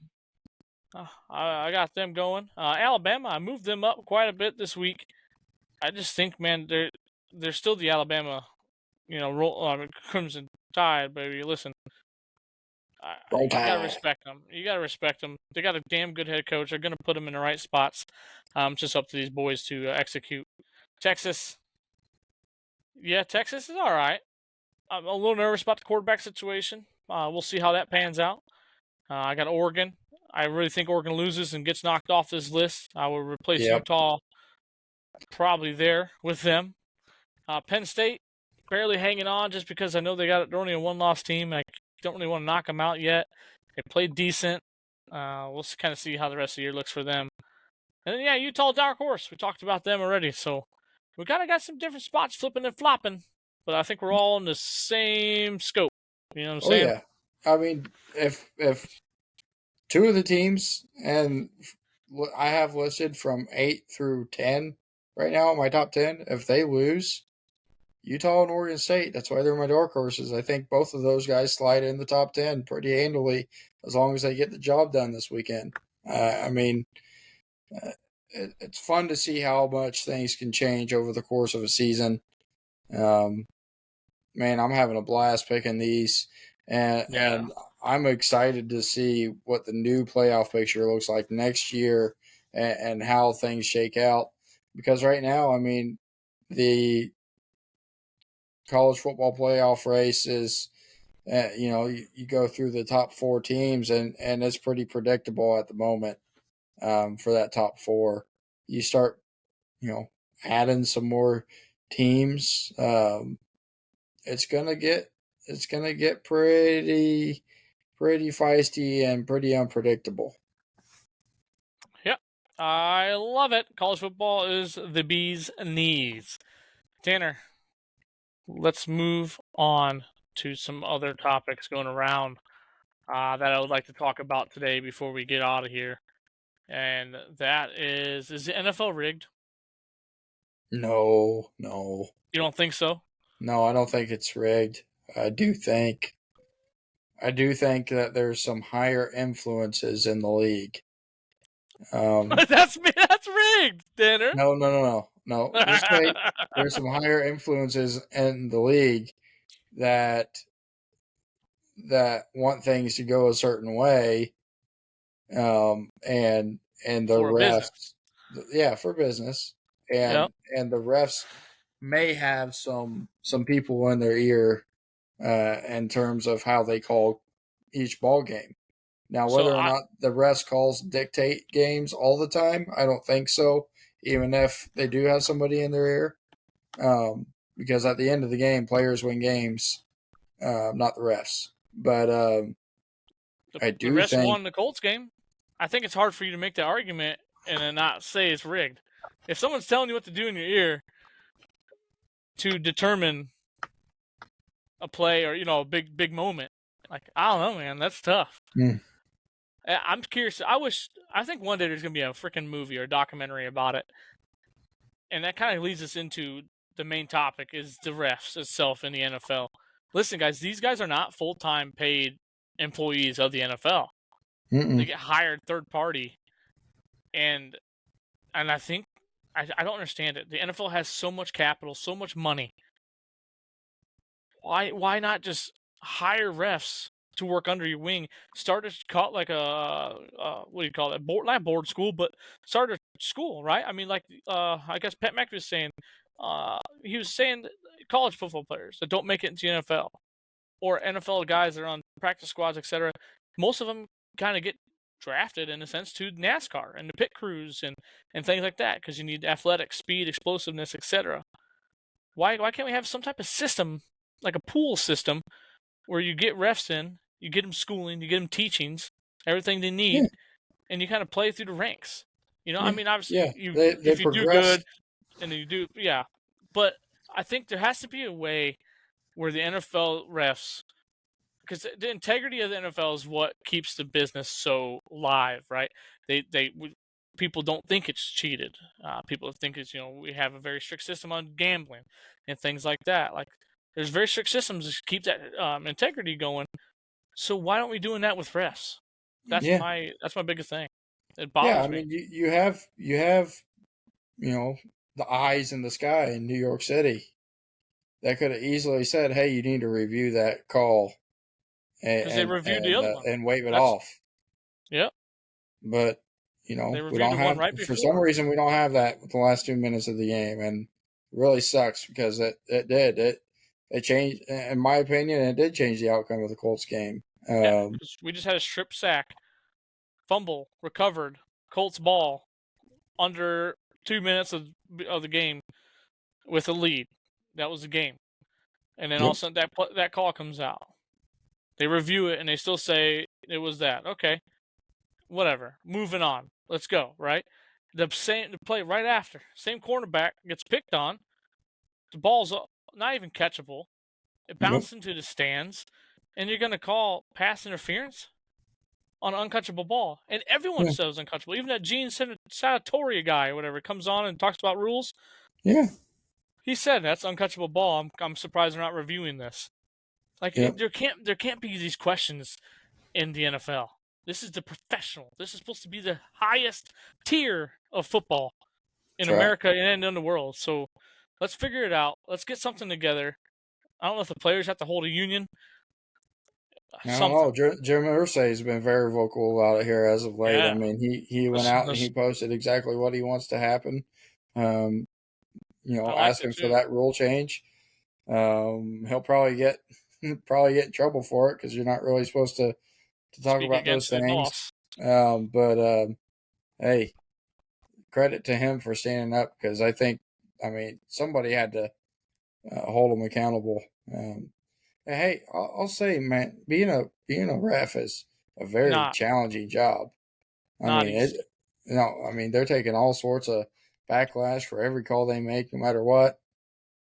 I got them going. Alabama, I moved them up quite a bit this week. I just think, man, they're still the Alabama, Crimson Tide, baby. Listen, Roll you gotta Tide. respect them. You gotta respect them. They got a damn good head coach. They're gonna put them in the right spots. Just up to these boys to execute. Texas, yeah, Texas is all right. I'm a little nervous about the quarterback situation. We'll see how that pans out. I got Oregon. I really think Oregon loses and gets knocked off this list. I will replace Yep. Utah probably there with them. Penn State barely hanging on just because I know they're only a one-loss team. I don't really want to knock them out yet. They played decent. We'll kind of see how the rest of the year looks for them. And then, yeah, Utah dark horse. We talked about them already. So we kind of got some different spots flipping and flopping. But I think we're all in the same scope. You know what I'm Oh saying? yeah. I mean, if two of the teams, and I have listed from 8 through 10 right now in my top 10, if they lose, Utah and Oregon State, that's why they're my dark horses. I think both of those guys slide in the top 10 pretty handily as long as they get the job done this weekend. I mean, it's fun to see how much things can change over the course of a season. Um, man, I'm having a blast picking these, and Yeah. I'm excited to see what the new playoff picture looks like next year, and how things shake out. Because right now, I mean, the college football playoff race is, you go through the top 4 teams, and it's pretty predictable at the moment. For that top 4, you start, adding some more teams. It's gonna get pretty feisty and pretty unpredictable. Yep. I love it. College football is the bee's knees. Tanner, let's move on to some other topics going around that I would like to talk about today before we get out of here. And that is the NFL rigged? No, no, You don't think so? no. I don't think it's rigged. I do think that there's some higher influences in the league. That's rigged, Tanner. No, no, no, no, no. Just wait. There's some higher influences in the league that want things to go a certain way, and the For a business. refs, yeah, for business, Yep. and the refs may have some people in their ear in terms of how they call each ball game. Now, So whether or not the refs calls dictate games all the time, I don't think so. Even if they do have somebody in their ear, because at the end of the game, players win games, not the refs. But I the do refs think, won the Colts game. I think it's hard for you to make that argument and then not say it's rigged. If someone's telling you what to do in your ear to determine a play or a big moment, like I don't know, man, that's tough. I'm curious. I think one day there's gonna be a freaking movie or documentary about it, and that kind of leads us into the main topic: is the refs itself in the NFL. Listen, guys, these guys are not full-time paid employees of the NFL. They get hired third party, and I think I don't understand it. The NFL has so much capital, so much money. Why not just hire refs to work under your wing? Start a call like a what do you call it? Board, not board school, but start a school, right? I mean, like I guess Pat McAfee was saying, he was saying that college football players that don't make it into the NFL or NFL guys that are on practice squads, etc. Most of them kind of get drafted in a sense to NASCAR and the pit crews and things like that because you need athletic speed, explosiveness, etc. Why can't we have some type of system like a pool system where you get refs in, you get them schooling, you get them teachings, everything they yeah, need, and you kind of play through the ranks. I yeah, mean, obviously, yeah, you they if you do good progressed. and then you do, yeah. But I think there has to be a way where the NFL refs, because the integrity of the NFL is what keeps the business so live, right? People don't think it's cheated. People think it's we have a very strict system on gambling and things like that. Like there's very strict systems to keep that integrity going. So why aren't we doing that with refs? Yeah, That's my biggest thing. It yeah. I bothers me mean, you have the eyes in the sky in New York City that could have easily said, "Hey, you need to review that call because they and reviewed the and other uh, one. and wave it That's off." Yep. But They we reviewed don't the one have, right for some before. reason we don't have that with the last 2 minutes of the game, and it really sucks because it changed. In my opinion, it did change the outcome of the Colts game. Yeah, we just had a strip sack, fumble, recovered, Colts ball under 2 minutes of the game with a lead. That was the game. And then all of Yep. a sudden that call comes out. They review it and they still say it was that. Okay, whatever. Moving on. Let's go. Right. The play right after, same cornerback gets picked on. The ball's not even catchable. It Yep. bounced into the stands, and you're gonna call pass interference on an uncatchable ball, and everyone Yeah. says uncatchable. Even that Gene Sanatoria guy or whatever comes on and talks about rules. Yeah. He said that's uncatchable ball. I'm surprised they're not reviewing this. Like Yep. there can't be these questions in the NFL. This is the professional. This is supposed to be the highest tier of football in That's right. America and in the world. So let's figure it out. Let's get something together. I don't know if the players have to hold a union. I don't know. Something. Jim Irsay has been very vocal about it here as of late. I Yeah. mean, he went Listen, out and he posted exactly what he wants to happen. Um, I liked it asking for too. that rule change. He'll probably get probably get in trouble for it because you're not really supposed to talk Speak about those against the things. boss. But hey, credit to him for standing up because I mean, somebody had to hold him accountable. Hey, I'll say, man, being a ref is a very Not challenging job. I not mean, easy. I mean, they're taking all sorts of backlash for every call they make, no matter what,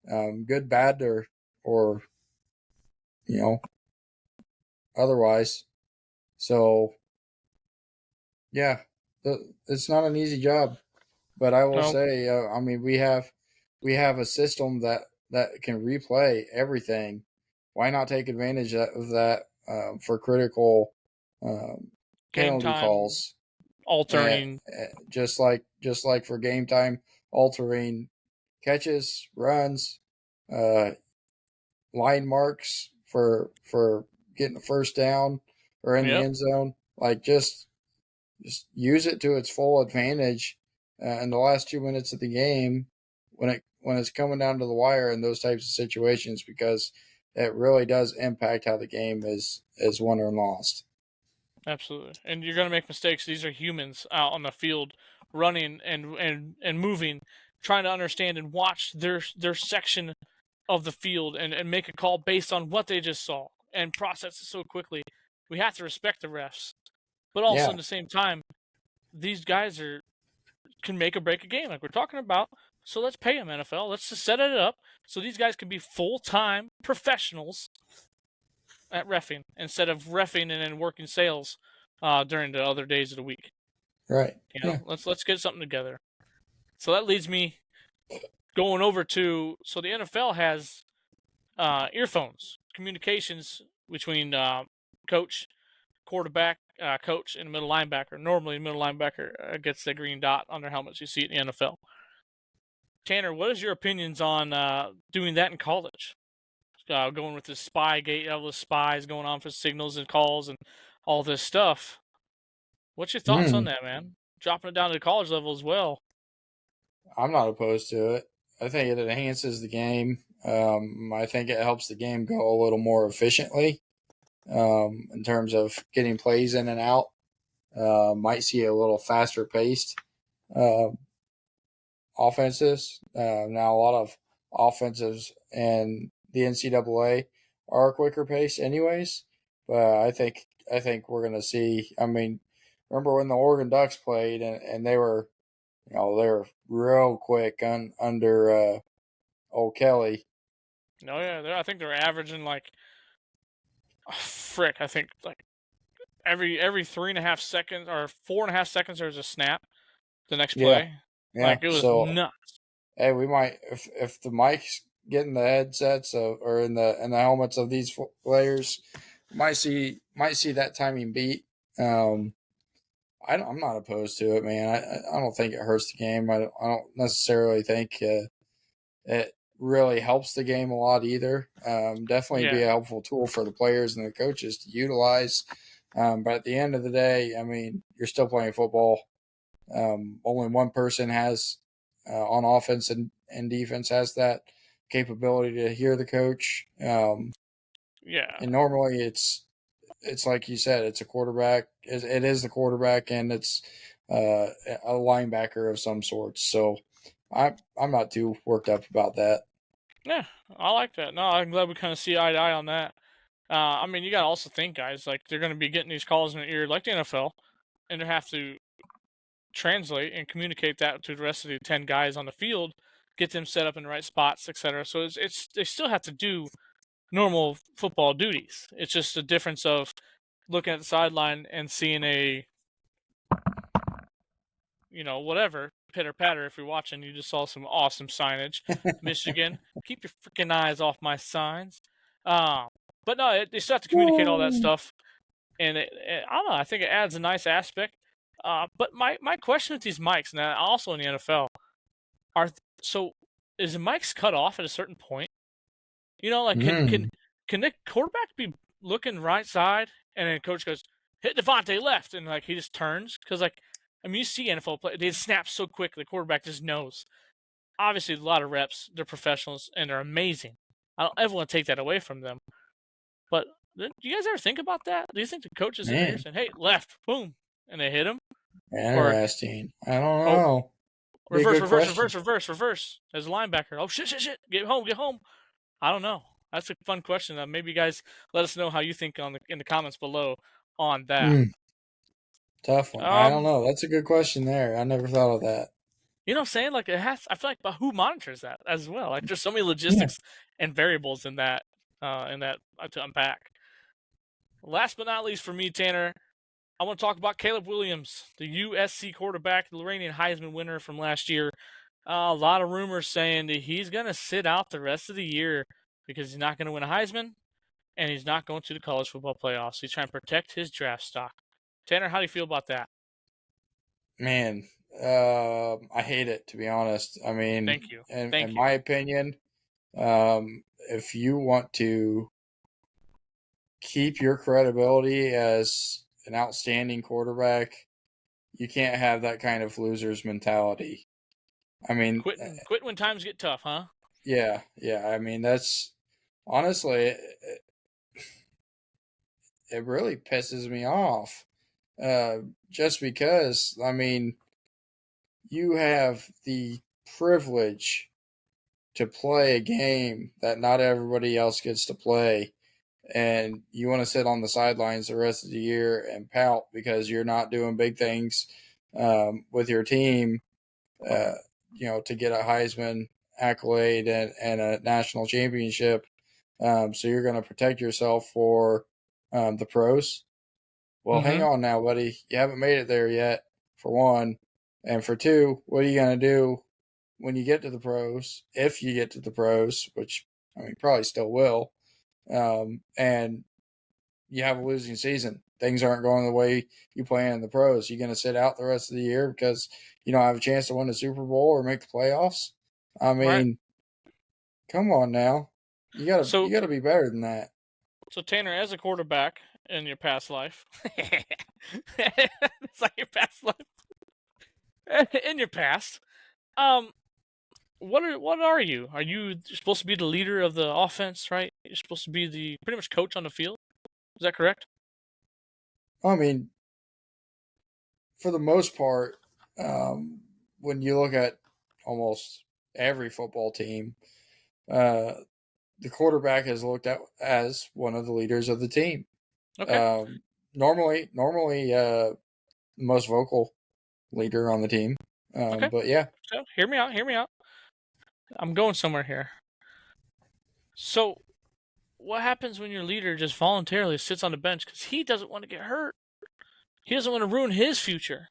good, bad, or you know, otherwise. So yeah, it's not an easy job, but I will No, say, I mean, we have a system that can replay everything. Why not take advantage of that for critical um, game penalty time calls? And altering. just like for game time altering catches, runs, uh, line marks for getting the first down or in the Yep. end zone. Like just use it to its full advantage in the last 2 minutes of the game when it's coming down to the wire in those types of situations because it really does impact how the game is won or lost. Absolutely. And you're going to make mistakes. These are humans out on the field running and moving, trying to understand and watch their section of the field and make a call based on what they just saw and process it so quickly. We have to respect the refs. But also Yeah, at the same time, these guys can make or break a game like we're talking about. So let's pay them, NFL. Let's just set it up so these guys can be full-time professionals at reffing instead of reffing and then working sales during the other days of the week. right. You Yeah. know, let's get something together. So that leads me going over to the NFL has earphones, communications between coach, quarterback, coach, and middle linebacker. Normally, the middle linebacker gets the green dot on their helmets. You see it in the NFL. Tanner, what is your opinions on doing that in college? Going with the spy gate, all the spies going on for signals and calls and all this stuff. What's your thoughts on Hmm. that, man? Dropping it down to the college level as well. I'm not opposed to it. I think it enhances the game. I think it helps the game go a little more efficiently in terms of getting plays in and out. Might see a little faster paced uh, offenses. Now, a lot of offenses in the NCAA are quicker pace, anyways. But I think we're going to see. I mean, remember when the Oregon Ducks played and they were they were real quick under old Kelly. No, yeah, I think they're averaging like frick. I think like every 3.5 seconds or 4.5 seconds there's a snap. The next Yeah, play, yeah. like it was So nuts. hey, we might if the mics get in the headsets or in the helmets of these players, might see that timing beat. Um, I'm not opposed to it, man. I don't think it hurts the game. I don't necessarily think it really helps the game a lot either. Definitely be Yeah, a helpful tool for the players and the coaches to utilize. But at the end of the day, I mean, you're still playing football. Only one person has on offense and defense has that capability to hear the coach. yeah, And normally it's like you said, it's a quarterback. It is the quarterback, and it's a linebacker of some sort. So I'm not too worked up about that. yeah. I like that. No, I'm glad we kind of see eye to eye on that. I mean, you gotta also think, guys, like they're gonna be getting these calls in their ear, like the NFL, and they have to translate and communicate that to the rest of the 10 guys on the field, get them set up in the right spots, etc. So it's they still have to do normal football duties. It's just a difference of looking at the sideline and seeing a whatever pitter patter. If you're watching, you just saw some awesome signage. Michigan, keep your freaking eyes off my signs. Um, but no, they still have to communicate all that stuff, and I don't know. I think it adds a nice aspect. But my question with these mics, and also in the NFL, are so is the mics cut off at a certain point? Like Mm. can the quarterback be looking right side and then coach goes hit Devontae left and like he just turns because like I mean you see NFL play they snap so quick the quarterback just knows. Obviously a lot of reps, they're professionals and they're amazing. I don't ever want to take that away from them. But do you guys ever think about that? Do you think the coach is in their ear Man, saying, "Hey, left, boom," and they hit him, or interesting. I don't oh, know. Be a reverse, good reverse, question. reverse, reverse, reverse as a linebacker? Oh shit, shit, shit! Get home, get home. I don't know. That's a fun question. Maybe you guys let us know how you think in the comments below on that. Mm, tough one. I don't Um, know. That's a good question there. I never thought of that. you know what I'm saying? Like it has. I feel like, but who monitors that as well? Like there's so many Yeah. logistics and variables in that. To unpack. Last but not least for me, Tanner, I want to talk about Caleb Williams, the USC quarterback, the reigning Heisman winner from last year. A lot of rumors saying that he's going to sit out the rest of the year because he's not going to win a Heisman and he's not going to the college football playoffs. He's trying to protect his draft stock. Tanner, how do you feel about that? Man, I hate it, to be honest. I mean, Thank you. in Thank you. my opinion, if you want to keep your credibility as an outstanding quarterback, you can't have that kind of loser's mentality. I mean, Quitting when times get tough, huh? yeah, yeah. I mean, that's honestly, it really pisses me off. Just because, I mean, you have the privilege to play a game that not everybody else gets to play, and you want to sit on the sidelines the rest of the year and pout because you're not doing big things with your team, uh, to get a Heisman accolade and a national championship. So you're going to protect yourself for the pros. Well, hang Mm-hmm. on now, buddy. You haven't made it there yet, for one. And for two, what are you going to do when you get to the pros? If you get to the pros, which, I mean, probably still will, and you have a losing season. Things aren't going the way you plan in the pros. You're going to sit out the rest of the year because you don't have a chance to win the Super Bowl or make the playoffs. I Right. mean, come on now. So, You gotta be better than that. so Tanner, as a quarterback in your past life, it's like your past life. In your past, um, what are you? Are you supposed to be the leader of the offense, right? You're supposed to be the pretty much coach on the field. Is that correct? I mean, for the most part, um, when you look at almost every football team, uh, the quarterback is looked at as one of the leaders of the team. Okay. Um, normally, the most vocal leader on the team. Okay. But yeah, So hear me out. Hear me out. I'm going somewhere here. So what happens when your leader just voluntarily sits on the bench because he doesn't want to get hurt? He doesn't want to ruin his future.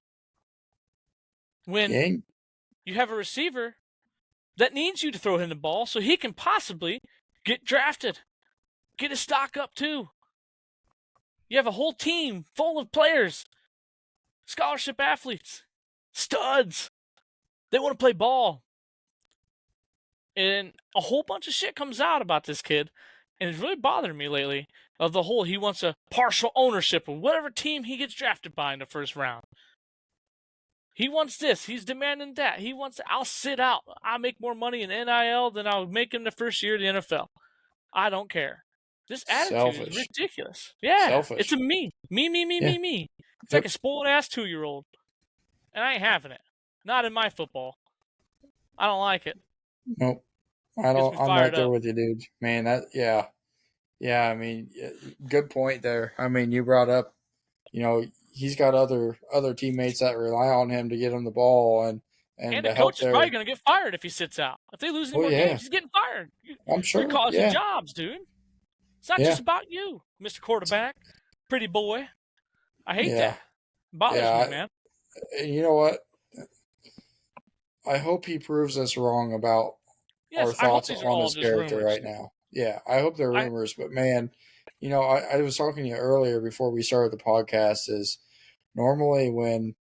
When yeah, you have a receiver that needs you to throw him the ball so he can possibly get drafted, get his stock up too. You have a whole team full of players, scholarship athletes, studs. They want to play ball. And a whole bunch of shit comes out about this kid. And it's really bothering me lately of the whole he wants a partial ownership of whatever team he gets drafted by in the first round. He wants this. He's demanding that. He wants. I'll sit out. I'll make more money in NIL than I'll make in the first year of the NFL. I don't care. This attitude is selfish, ridiculous. Yeah, it's selfish. a me. Yeah, Me. It's like yep. a spoiled ass 2-year-old. And I ain't having it. Not in my football. I don't like it. Nope. I Gets don't. me I'm fired right there up. with you, dude. Man, yeah. I mean, good point there. I mean, you brought up, he's got other teammates that rely on him to get him the ball and And the to help coach is probably their. going to get fired if he sits out. If they lose any Oh more games, yeah, he's getting fired. I'm You're sure. causing Yeah, jobs, dude. It's not just yeah, about you, Mr. Quarterback. Pretty boy. I hate yeah, that. It bothers me, yeah. man. And you know what? I hope he proves us wrong about our Yes, I hope thoughts these are on all his just character rumors. right now. Yeah, I hope they're I rumors, but man, I was talking to you earlier before we started the podcast. Is normally when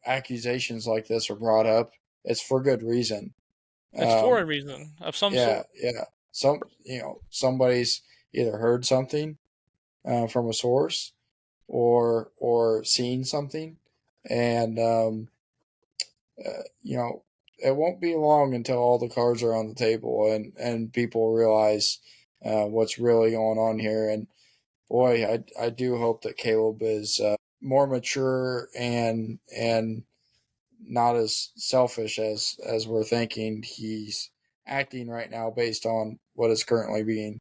accusations like this are brought up, it's for good reason. It's for a Um, reason of some yeah, sort. yeah. Somebody's either heard something from a source or seen something, and it won't be long until all the cards are on the table and people realize what's really going on here. And boy, I do hope that Caleb is more mature and not as selfish as we're thinking he's acting right now based on what is currently being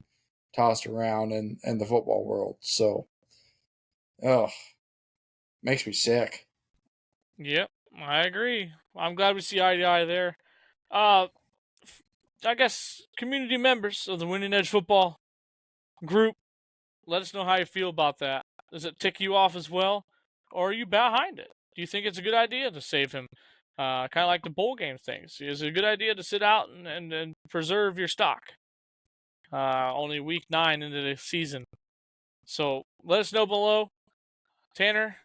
tossed around in the football world. So, oh, makes me sick. Yep, I agree. I'm glad we see eye to eye there. Uh, I guess community members of the Winning Edge Football group, let us know how you feel about that. Does it tick you off as well, or are you behind it? Do you think it's a good idea to save him? Kind of like the bowl game things. Is it a good idea to sit out and preserve your stock? Only week 9 into the season. So let us know below. Tanner,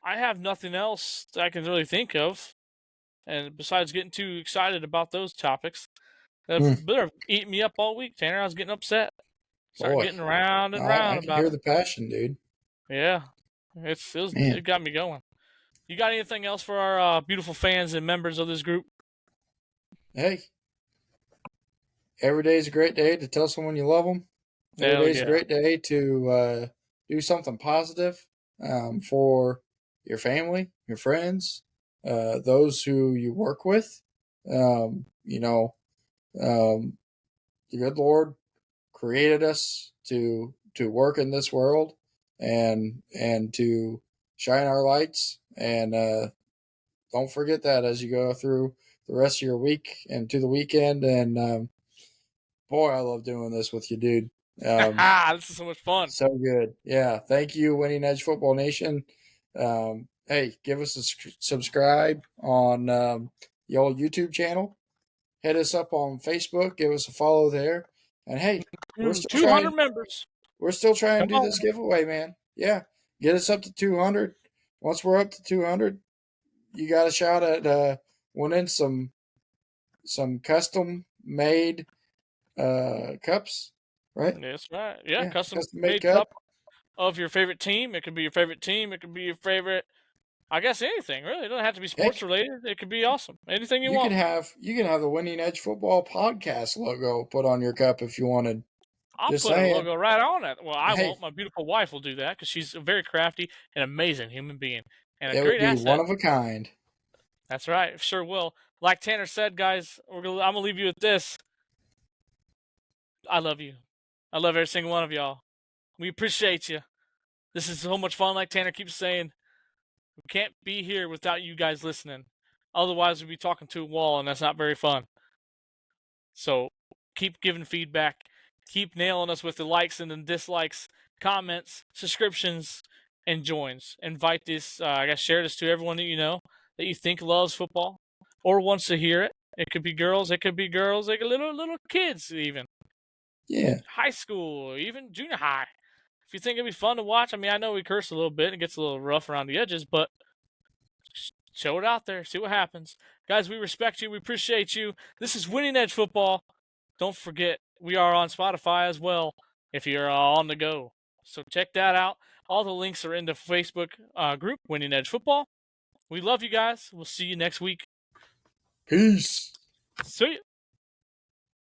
I have nothing else that I can really think of. And besides getting too excited about those topics, Hmm, they're eating me up all week, Tanner. I was getting upset. Started boy, getting round and I round can about hear it. the passion, dude. Yeah, Man, it got me going. You got anything else for our beautiful fans and members of this group? hey, every day is a great day to tell someone you love them. Every Hell day is a yeah. great day to do something positive for your family, your friends, those who you work with. You know, the good Lord created us to work in this world and to shine our lights. And don't forget that as you go through the rest of your week and to the weekend. And boy, I love doing this with you, dude. This is so much fun. So good. Yeah. Thank you, Winning Edge Football Nation. Hey, give us a subscribe on the old YouTube channel. Hit us up on Facebook. Give us a follow there. And hey, we're still 200 trying. members. We're still trying Come to do on. this giveaway, man. Yeah, get us up to 200. Once we're up to 200, you got a shot at winning some custom made cups, right? That's right. Yeah, Yeah, custom custom made made cup. cup of your favorite team. It could be your favorite team. It could be your favorite, I guess, anything, really. It doesn't have to be Heck, sports related. It could be awesome. Anything you you can want. have the Winning Edge Football Podcast logo put on your cup if you wanted. I'll Just put a saying. logo right on it. Well, I Hey, won't. My beautiful wife will do that because she's a very crafty and amazing human being and a it would great be one asset. of a kind. That's right. Sure will. Like Tanner said, guys, I'm going to leave you with this. I love you. I love every single one of y'all. We appreciate you. This is so much fun, like Tanner keeps saying. We can't be here without you guys listening. Otherwise, we'd be talking to a wall, and that's not very fun. So keep giving feedback. Keep nailing us with the likes and the dislikes, comments, subscriptions, and joins. Invite this, I guess, share this to everyone that you know that you think loves football or wants to hear it. It could be girls, it could be little kids, even Yeah, high school, even junior high. If you think it'd be fun to watch, I mean, I know we curse a little bit and it gets a little rough around the edges, but show it out there, see what happens. Guys, we respect you, we appreciate you. This is Winning Edge Football. Don't forget, we are on Spotify as well if you're on the go. So check that out. All the links are in the Facebook group, Winning Edge Football. We love you guys. We'll see you next week. peace. See ya.